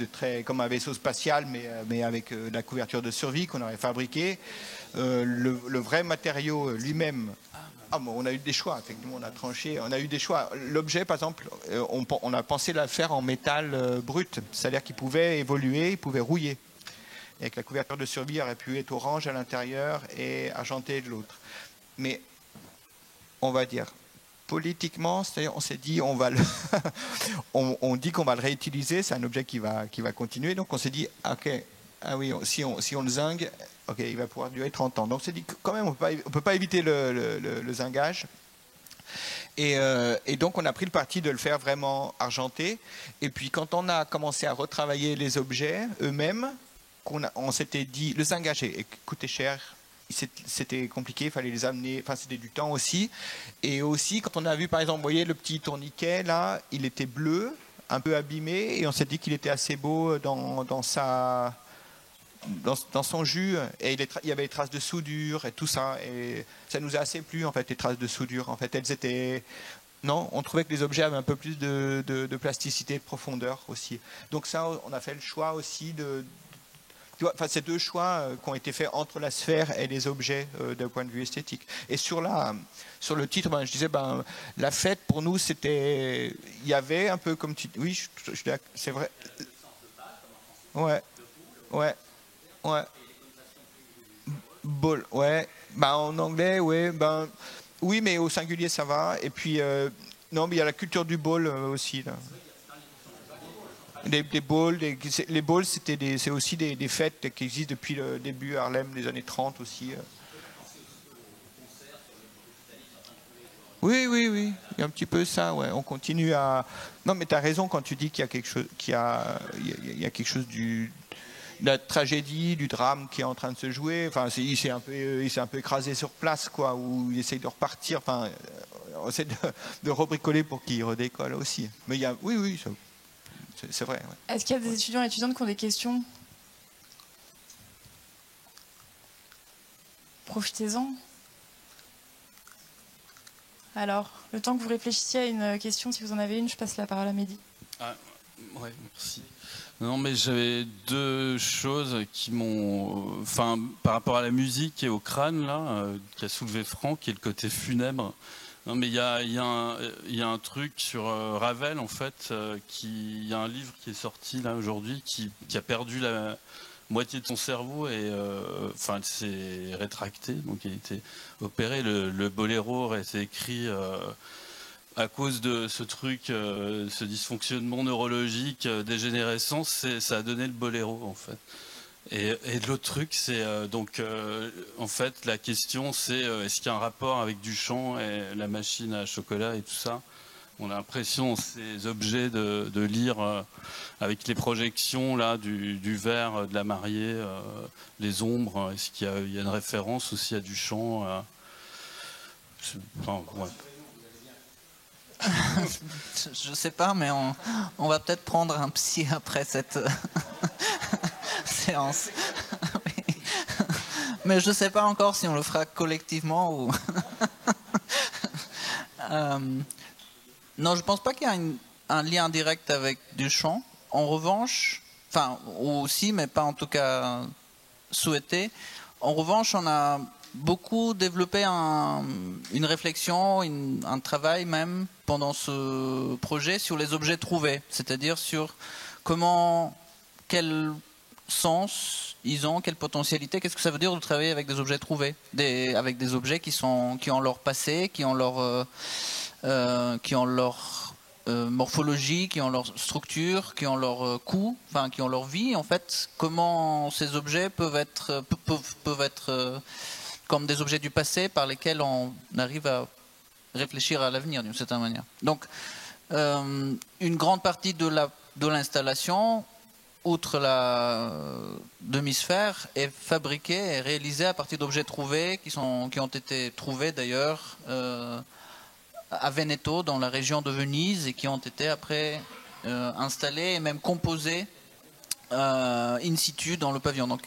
comme un vaisseau spatial, mais avec la couverture de survie qu'on aurait fabriqué. Le vrai matériau lui-même. On a eu des choix, effectivement, on a tranché, on a eu des choix. L'objet, par exemple, on a pensé la faire en métal brut, c'est-à-dire qu'il pouvait évoluer, il pouvait rouiller. Et avec la couverture de survie, il aurait pu être orange à l'intérieur et argenté de l'autre. Mais on va dire, politiquement, c'est-à-dire on s'est dit on dit qu'on va le réutiliser, c'est un objet qui va continuer, donc on s'est dit ok, ah oui, si on le zingue, ok, il va pouvoir durer 30 ans. Donc on s'est dit quand même on peut pas éviter le zingage. Et donc on a pris le parti de le faire vraiment argenté. Et puis quand on a commencé à retravailler les objets eux-mêmes, on s'était dit le zingage coûtait cher. C'était compliqué, il fallait les amener, enfin c'était du temps aussi. Et aussi, quand on a vu par exemple, vous voyez le petit tourniquet là, il était bleu, un peu abîmé, et on s'est dit qu'il était assez beau dans son jus, et il y avait les traces de soudure et tout ça, et ça nous a assez plu en fait, les traces de soudure. En fait, elles étaient... Non, on trouvait que les objets avaient un peu plus de plasticité, de profondeur aussi. Donc ça, on a fait le choix aussi Enfin, c'est deux choix qui ont été faits entre la sphère et les objets d'un point de vue esthétique. Et sur le titre, je disais, la fête pour nous, c'était, il y avait un peu comme tu, oui, c'est vrai. Ouais. Ball, ouais. En anglais, ouais. Oui, mais au singulier, ça va. Et puis, non, mais il y a la culture du ball aussi là. Les balls, c'est aussi des fêtes qui existent depuis le début Harlem, les années 30 aussi. Oui, il y a un petit peu ça, ouais. On continue à... Non, mais tu as raison quand tu dis qu'il y a quelque chose, il y a quelque chose de la tragédie, du drame qui est en train de se jouer. Enfin, il s'est un peu écrasé sur place, quoi, où il essaye de repartir. Enfin, on essaie de rebricoler pour qu'il redécolle aussi. Mais il y a... Oui, ça... C'est vrai. Ouais. Est-ce qu'il y a des étudiants et étudiantes qui ont des questions? Profitez-en. Alors, le temps que vous réfléchissiez à une question, si vous en avez une, je passe la parole à Mehdi. Ouais, merci. Non, mais j'avais deux choses qui m'ont... Enfin, par rapport à la musique et au crâne, là, qui a soulevé Franck, qui est le côté funèbre. Non, mais il y a un truc sur Ravel, en fait, il y a un livre qui est sorti là aujourd'hui qui a perdu la moitié de son cerveau et enfin, s'est rétracté, donc il a été opéré. Le boléro a été écrit à cause de ce truc, ce dysfonctionnement neurologique, dégénérescence, ça a donné le boléro, en fait. Et l'autre truc, c'est en fait, la question, c'est est-ce qu'il y a un rapport avec Duchamp et la machine à chocolat et tout ça? On a l'impression, ces objets, de lire avec les projections là, du verre, de la mariée, les ombres. Est-ce qu'il y a une référence aussi à Duchamp enfin, ouais. Je sais pas, mais on va peut-être prendre un psy après cette séance. Oui. Mais je sais pas encore si on le fera collectivement ou... Non, je pense pas qu'il y a un lien direct avec Duchamp. En revanche, enfin, aussi, mais pas en tout cas souhaité. En revanche, on a beaucoup développé une réflexion, un travail même pendant ce projet sur les objets trouvés, c'est-à-dire sur quel sens ils ont, quelle potentialité, qu'est-ce que ça veut dire de travailler avec des objets trouvés, avec des objets qui ont leur passé, qui ont leur morphologie, qui ont leur structure, qui ont leur coût, enfin qui ont leur vie. En fait, comment ces objets peuvent être comme des objets du passé par lesquels on arrive à réfléchir à l'avenir d'une certaine manière. Donc, une grande partie de l'installation, outre la demi-sphère, est fabriquée et réalisée à partir d'objets trouvés qui ont été trouvés d'ailleurs à Veneto, dans la région de Venise, et qui ont été après installés et même composés in situ dans le pavillon. Donc,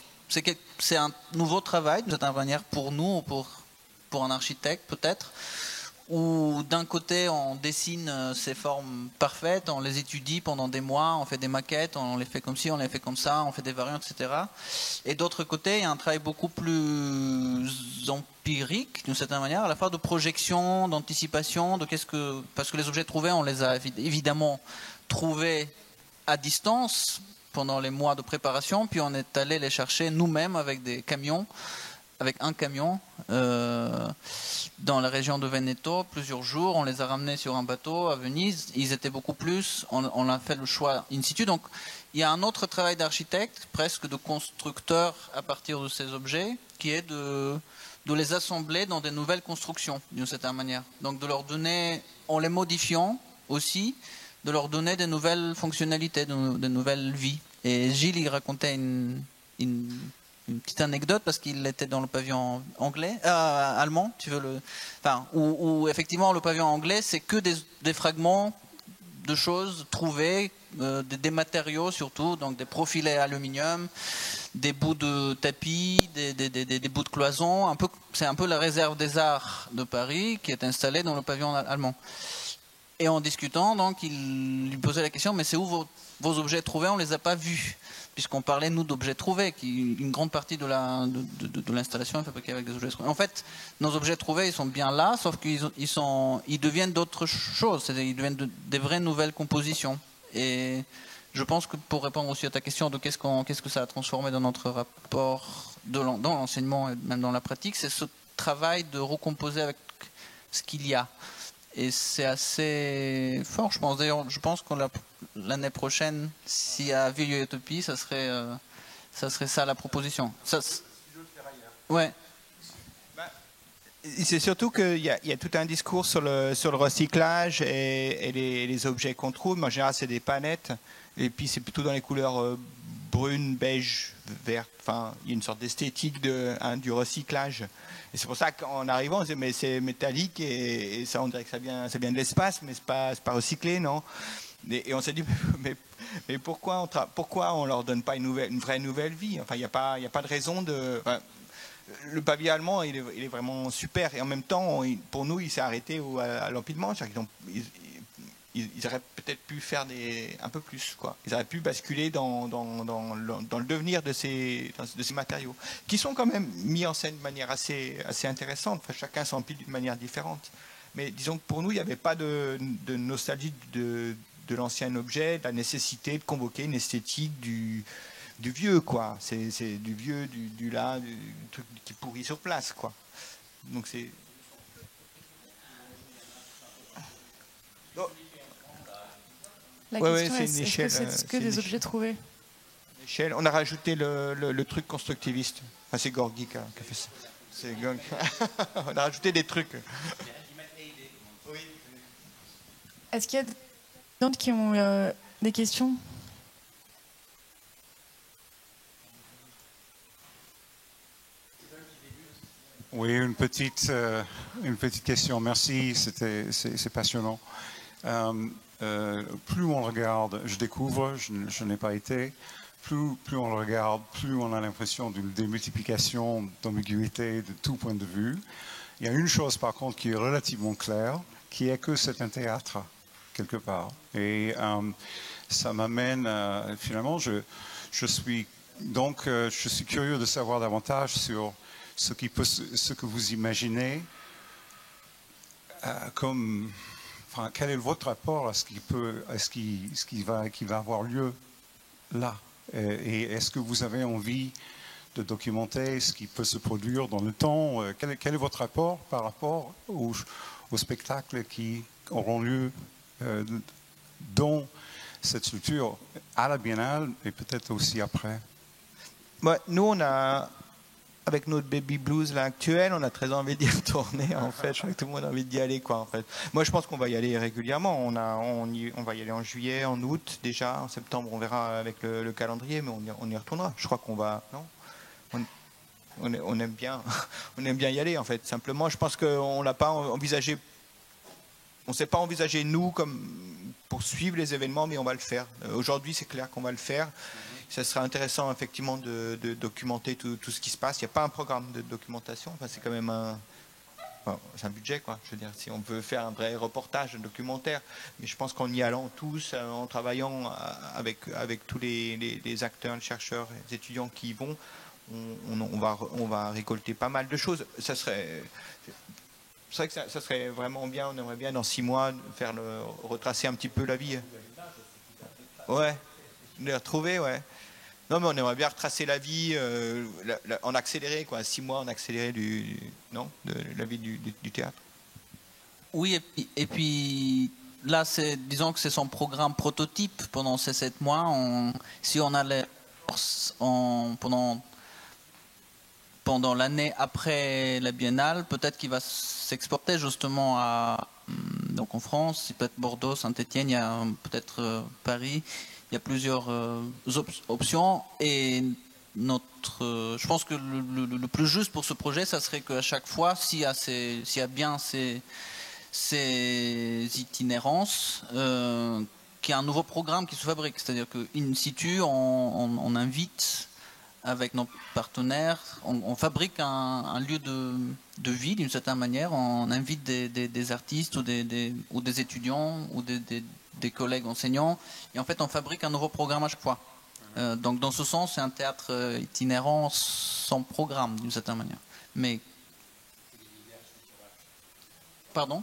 c'est un nouveau travail, d'une certaine manière, pour nous, pour un architecte peut-être, où d'un côté on dessine ces formes parfaites, on les étudie pendant des mois, on fait des maquettes, on les fait comme ci, on les fait comme ça, on fait des variantes, etc. Et d'autre côté, il y a un travail beaucoup plus empirique, d'une certaine manière, à la fois de projection, d'anticipation, parce que les objets trouvés, on les a évidemment trouvés à distance, pendant les mois de préparation, puis on est allé les chercher nous-mêmes avec des camions, avec un camion dans la région de Veneto, plusieurs jours. On les a ramenés sur un bateau à Venise. Ils étaient beaucoup plus. On a fait le choix in situ. Donc, il y a un autre travail d'architecte, presque de constructeur à partir de ces objets, qui est de les assembler dans des nouvelles constructions, d'une certaine manière. Donc, de leur donner, en les modifiant aussi, de leur donner des nouvelles fonctionnalités, de nouvelles vies. Et Gilles, il racontait une petite anecdote parce qu'il était dans le pavillon anglais, allemand, où effectivement le pavillon anglais, c'est que des fragments de choses trouvées, des matériaux surtout, donc des profilés aluminium, des bouts de tapis, des bouts de cloison. C'est un peu la réserve des arts de Paris qui est installée dans le pavillon allemand. Et en discutant, donc, il lui posait la question, mais c'est où vos objets trouvés? On ne les a pas vus, puisqu'on parlait, nous, d'objets trouvés, une grande partie de l'installation est fabriquée avec des objets trouvés. En fait, nos objets trouvés, ils sont bien là, sauf qu'ils deviennent d'autres choses, c'est-à-dire ils deviennent des vraies nouvelles compositions. Et je pense que pour répondre aussi à ta question de qu'est-ce que ça a transformé dans notre rapport dans l'enseignement et même dans la pratique, c'est ce travail de recomposer avec ce qu'il y a. Et c'est assez fort, je pense. D'ailleurs, je pense que l'année prochaine, s'il y a Vieille Utopie, ça serait ça la proposition. Ouais. C'est surtout qu'il y a tout un discours sur le recyclage et les objets qu'on trouve. Mais en général, c'est des panettes. Et puis, c'est plutôt dans les couleurs brunes, beige, verte. Enfin, il y a une sorte d'esthétique du recyclage. Et c'est pour ça qu'en arrivant, on se dit, mais c'est métallique et ça, on dirait que ça vient de l'espace, mais c'est pas recyclé, non? Et on s'est dit, mais pourquoi on leur donne pas une vraie nouvelle vie? Enfin, il n'y a pas de raison de... Enfin, le pavillon allemand, il est vraiment super. Et en même temps, pour nous, il s'est arrêté à l'empilement. Ils auraient peut-être pu faire un peu plus, quoi. Ils auraient pu basculer dans le devenir de ces matériaux, qui sont quand même mis en scène de manière assez intéressante. Enfin, chacun s'empile d'une manière différente. Mais disons que pour nous, il n'y avait pas de nostalgie de l'ancien objet, de la nécessité de convoquer une esthétique du vieux, quoi. C'est du vieux, du truc qui pourrit sur place, quoi. Donc c'est... La question est, est-ce que c'est que des objets trouvés? On a rajouté le truc constructiviste. Enfin, c'est Gorky qui a fait ça. C'est Gorky. On a rajouté des trucs. Est-ce qu'il y a des gens qui ont des questions? Oui, une petite question. Merci, c'est passionnant. Plus on regarde, je découvre, je n'ai pas été, plus on le regarde, plus on a l'impression d'une démultiplication, d'ambiguïté de tout point de vue. Il y a une chose par contre qui est relativement claire, qui est que c'est un théâtre, quelque part. Et ça m'amène, finalement, je suis curieux de savoir davantage sur ce que vous imaginez comme... Enfin, quel est votre rapport à ce qui va avoir lieu là? Et est-ce que vous avez envie de documenter ce qui peut se produire dans le temps? Quel est votre rapport par rapport aux spectacles qui auront lieu dans cette structure à la Biennale et peut-être aussi après? Ouais, nous, on a... Avec notre Baby Blues là, actuel, on a très envie d'y retourner, en fait. Je crois que tout le monde a envie d'y aller, quoi, en fait. Moi, je pense qu'on va y aller régulièrement. On va y aller en juillet, en août, déjà. En septembre, on verra avec le calendrier, mais on y retournera. Je crois qu'on va... Non, on aime bien y aller, en fait. Simplement, je pense qu'on l'a pas envisagé... On ne s'est pas envisagé, nous, comme pour suivre les événements, mais on va le faire. Aujourd'hui, c'est clair qu'on va le faire. Ça serait intéressant effectivement de documenter tout ce qui se passe. Il n'y a pas un programme de documentation. Enfin, c'est quand même c'est un budget, quoi. Je veux dire, si on peut faire un vrai reportage, un documentaire, mais je pense qu'en y allant tous, en travaillant avec tous les acteurs, les chercheurs, les étudiants qui y vont, on va récolter pas mal de choses. C'est vrai que ça serait vraiment bien. On aimerait bien dans 6 mois retracer un petit peu la vie. Ouais. de les retrouver, ouais. Non, mais on aimerait bien retracer la vie en accéléré, quoi. 6 mois en accéléré de la vie du théâtre. Oui, et puis là, disons que c'est son programme prototype pendant ces 7 mois. Si on a les forces pendant l'année après la Biennale, peut-être qu'il va s'exporter justement donc en France, peut-être Bordeaux, Saint-Étienne, il y a peut-être Paris. Il y a plusieurs options et je pense que le plus juste pour ce projet, ça serait qu'à chaque fois, s'il y a bien ces itinérances, qu'il y ait un nouveau programme qui se fabrique. C'est-à-dire qu'in situ, on invite avec nos partenaires, on fabrique un lieu de vie d'une certaine manière, on invite des artistes ou des étudiants ou des collègues enseignants, et en fait on fabrique un nouveau programme à chaque fois. Donc dans ce sens, c'est un théâtre itinérant sans programme d'une certaine manière. Mais pardon?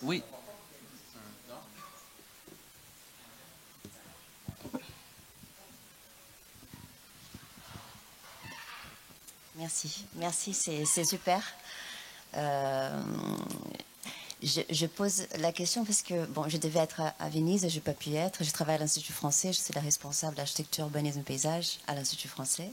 Oui. Merci, c'est super. Je pose la question parce que je devais être à Venise et je n'ai pas pu être. Je travaille à l'Institut français, je suis la responsable d'architecture, urbanisme et paysage à l'Institut français.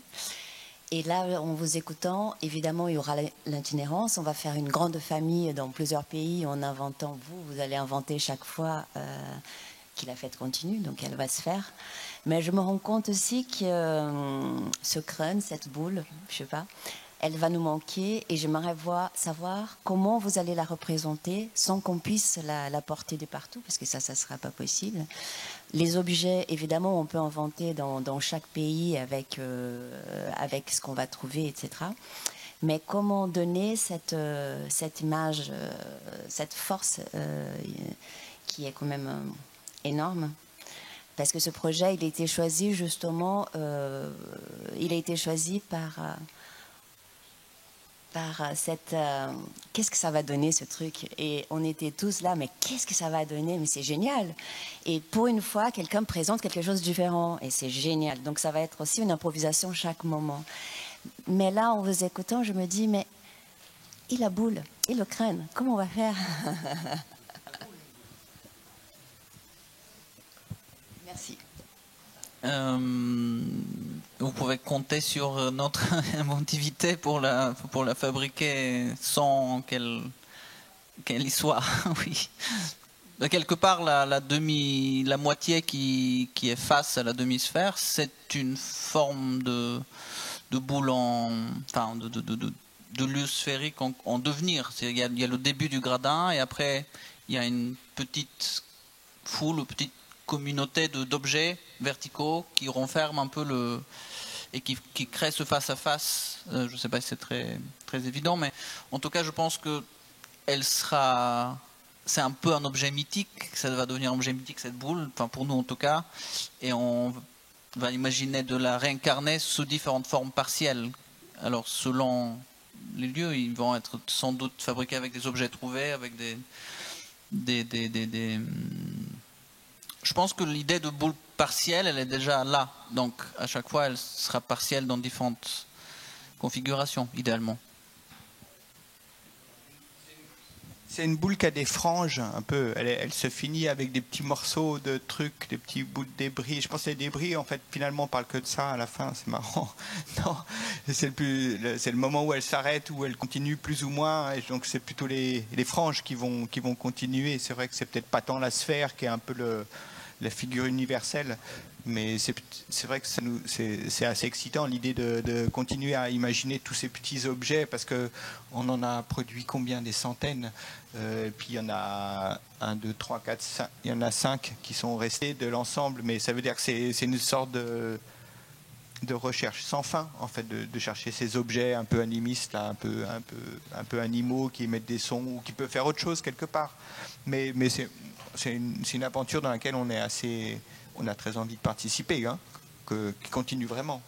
Et là, en vous écoutant, évidemment, il y aura l'itinérance. On va faire une grande famille dans plusieurs pays en inventant, vous allez inventer chaque fois que la fête continue, donc elle va se faire. Mais je me rends compte aussi que ce crâne, cette boule, je sais pas, elle va nous manquer et j'aimerais savoir comment vous allez la représenter sans qu'on puisse la porter de partout, parce que ça ne sera pas possible. Les objets, évidemment, on peut inventer dans chaque pays avec ce qu'on va trouver, etc. Mais comment donner cette image, cette force qui est quand même énorme? Parce que ce projet, il a été choisi justement, il a été choisi par cette... qu'est-ce que ça va donner ce truc? Et on était tous là, mais qu'est-ce que ça va donner? Mais c'est génial! Et pour une fois, quelqu'un présente quelque chose de différent, et c'est génial. Donc ça va être aussi une improvisation chaque moment. Mais là, en vous écoutant, je me dis, mais et la boule? Et le crâne? Comment on va faire? Merci. Vous pouvez compter sur notre inventivité pour la fabriquer sans qu'elle y soit. Oui. Quelque part, la moitié qui est face à la demi-sphère, c'est une forme de boule de lieu sphérique en devenir. Il y a le début du gradin et après il y a une petite foule, une petite communauté d'objets verticaux qui renferment un peu et qui créent ce face-à-face. Je ne sais pas si c'est très, très évident, mais en tout cas, je pense que c'est un peu un objet mythique. Ça va devenir un objet mythique, cette boule, enfin pour nous en tout cas. Et on va imaginer de la réincarner sous différentes formes partielles. Alors, selon les lieux, ils vont être sans doute fabriqués avec des objets trouvés, avec Je pense que l'idée de boule partielle, elle est déjà là. Donc, à chaque fois, elle sera partielle dans différentes configurations, idéalement. C'est une boule qui a des franges, un peu. Elle se finit avec des petits morceaux de trucs, des petits bouts de débris. Je pense que les débris, en fait, finalement, on parle que de ça à la fin. C'est marrant. Non, c'est le moment où elle s'arrête, où elle continue plus ou moins. Et donc, c'est plutôt les franges qui vont continuer. C'est vrai que c'est peut-être pas tant la sphère qui est un peu la figure universelle, mais c'est vrai que c'est assez excitant l'idée de continuer à imaginer tous ces petits objets, parce que on en a produit combien? Des centaines, et puis il y en a 1, 2, 3, 4, 5, il y en a 5 qui sont restés de l'ensemble, mais ça veut dire que c'est une sorte de recherche sans fin, en fait, de chercher ces objets un peu animistes, là, un peu animaux, qui émettent des sons, ou qui peuvent faire autre chose quelque part, mais c'est une aventure dans laquelle on a très envie de participer, hein, qui continue vraiment.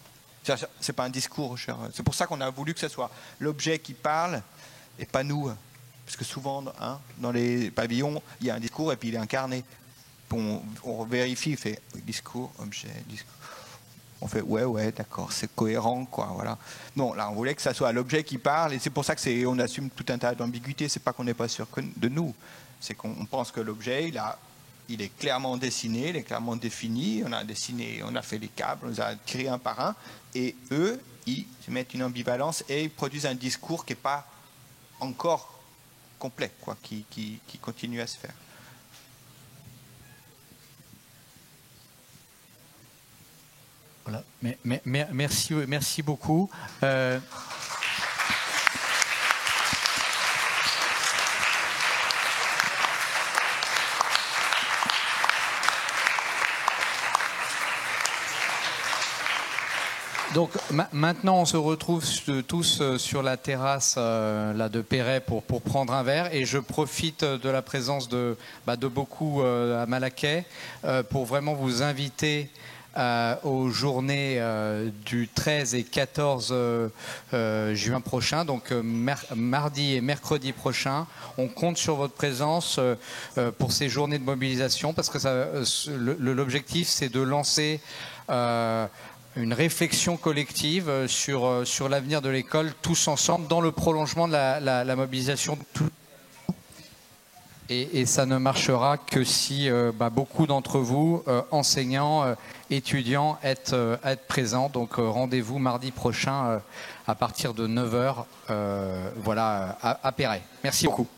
C'est pas un discours, c'est pour ça qu'on a voulu que ce soit l'objet qui parle et pas nous, parce que souvent, hein, dans les pavillons, il y a un discours et puis il est incarné. on vérifie, il fait discours, objet, discours. On fait ouais, d'accord, c'est cohérent, quoi, voilà. Non, là, on voulait que ça soit l'objet qui parle, et c'est pour ça que on assume tout un tas d'ambiguïtés. C'est pas qu'on n'est pas sûr de nous, c'est qu'on pense que l'objet, il est clairement dessiné, il est clairement défini. On a fait les câbles, on les a tirés un par un, et eux, ils mettent une ambivalence et ils produisent un discours qui n'est pas encore complet, quoi, qui continue à se faire. Voilà. Merci beaucoup. Donc maintenant, on se retrouve tous sur la terrasse là, de Perret pour prendre un verre, et je profite de la présence de beaucoup à Malaquais pour vraiment vous inviter aux journées du 13 et 14 juin prochain, donc mardi et mercredi prochain. On compte sur votre présence pour ces journées de mobilisation, parce que l'objectif, c'est de lancer une réflexion collective sur l'avenir de l'école, tous ensemble, dans le prolongement de la mobilisation. Et ça ne marchera que si beaucoup d'entre vous, enseignants, étudiants, êtes présents. Donc rendez-vous mardi prochain à partir de 9h à Perret. Merci beaucoup.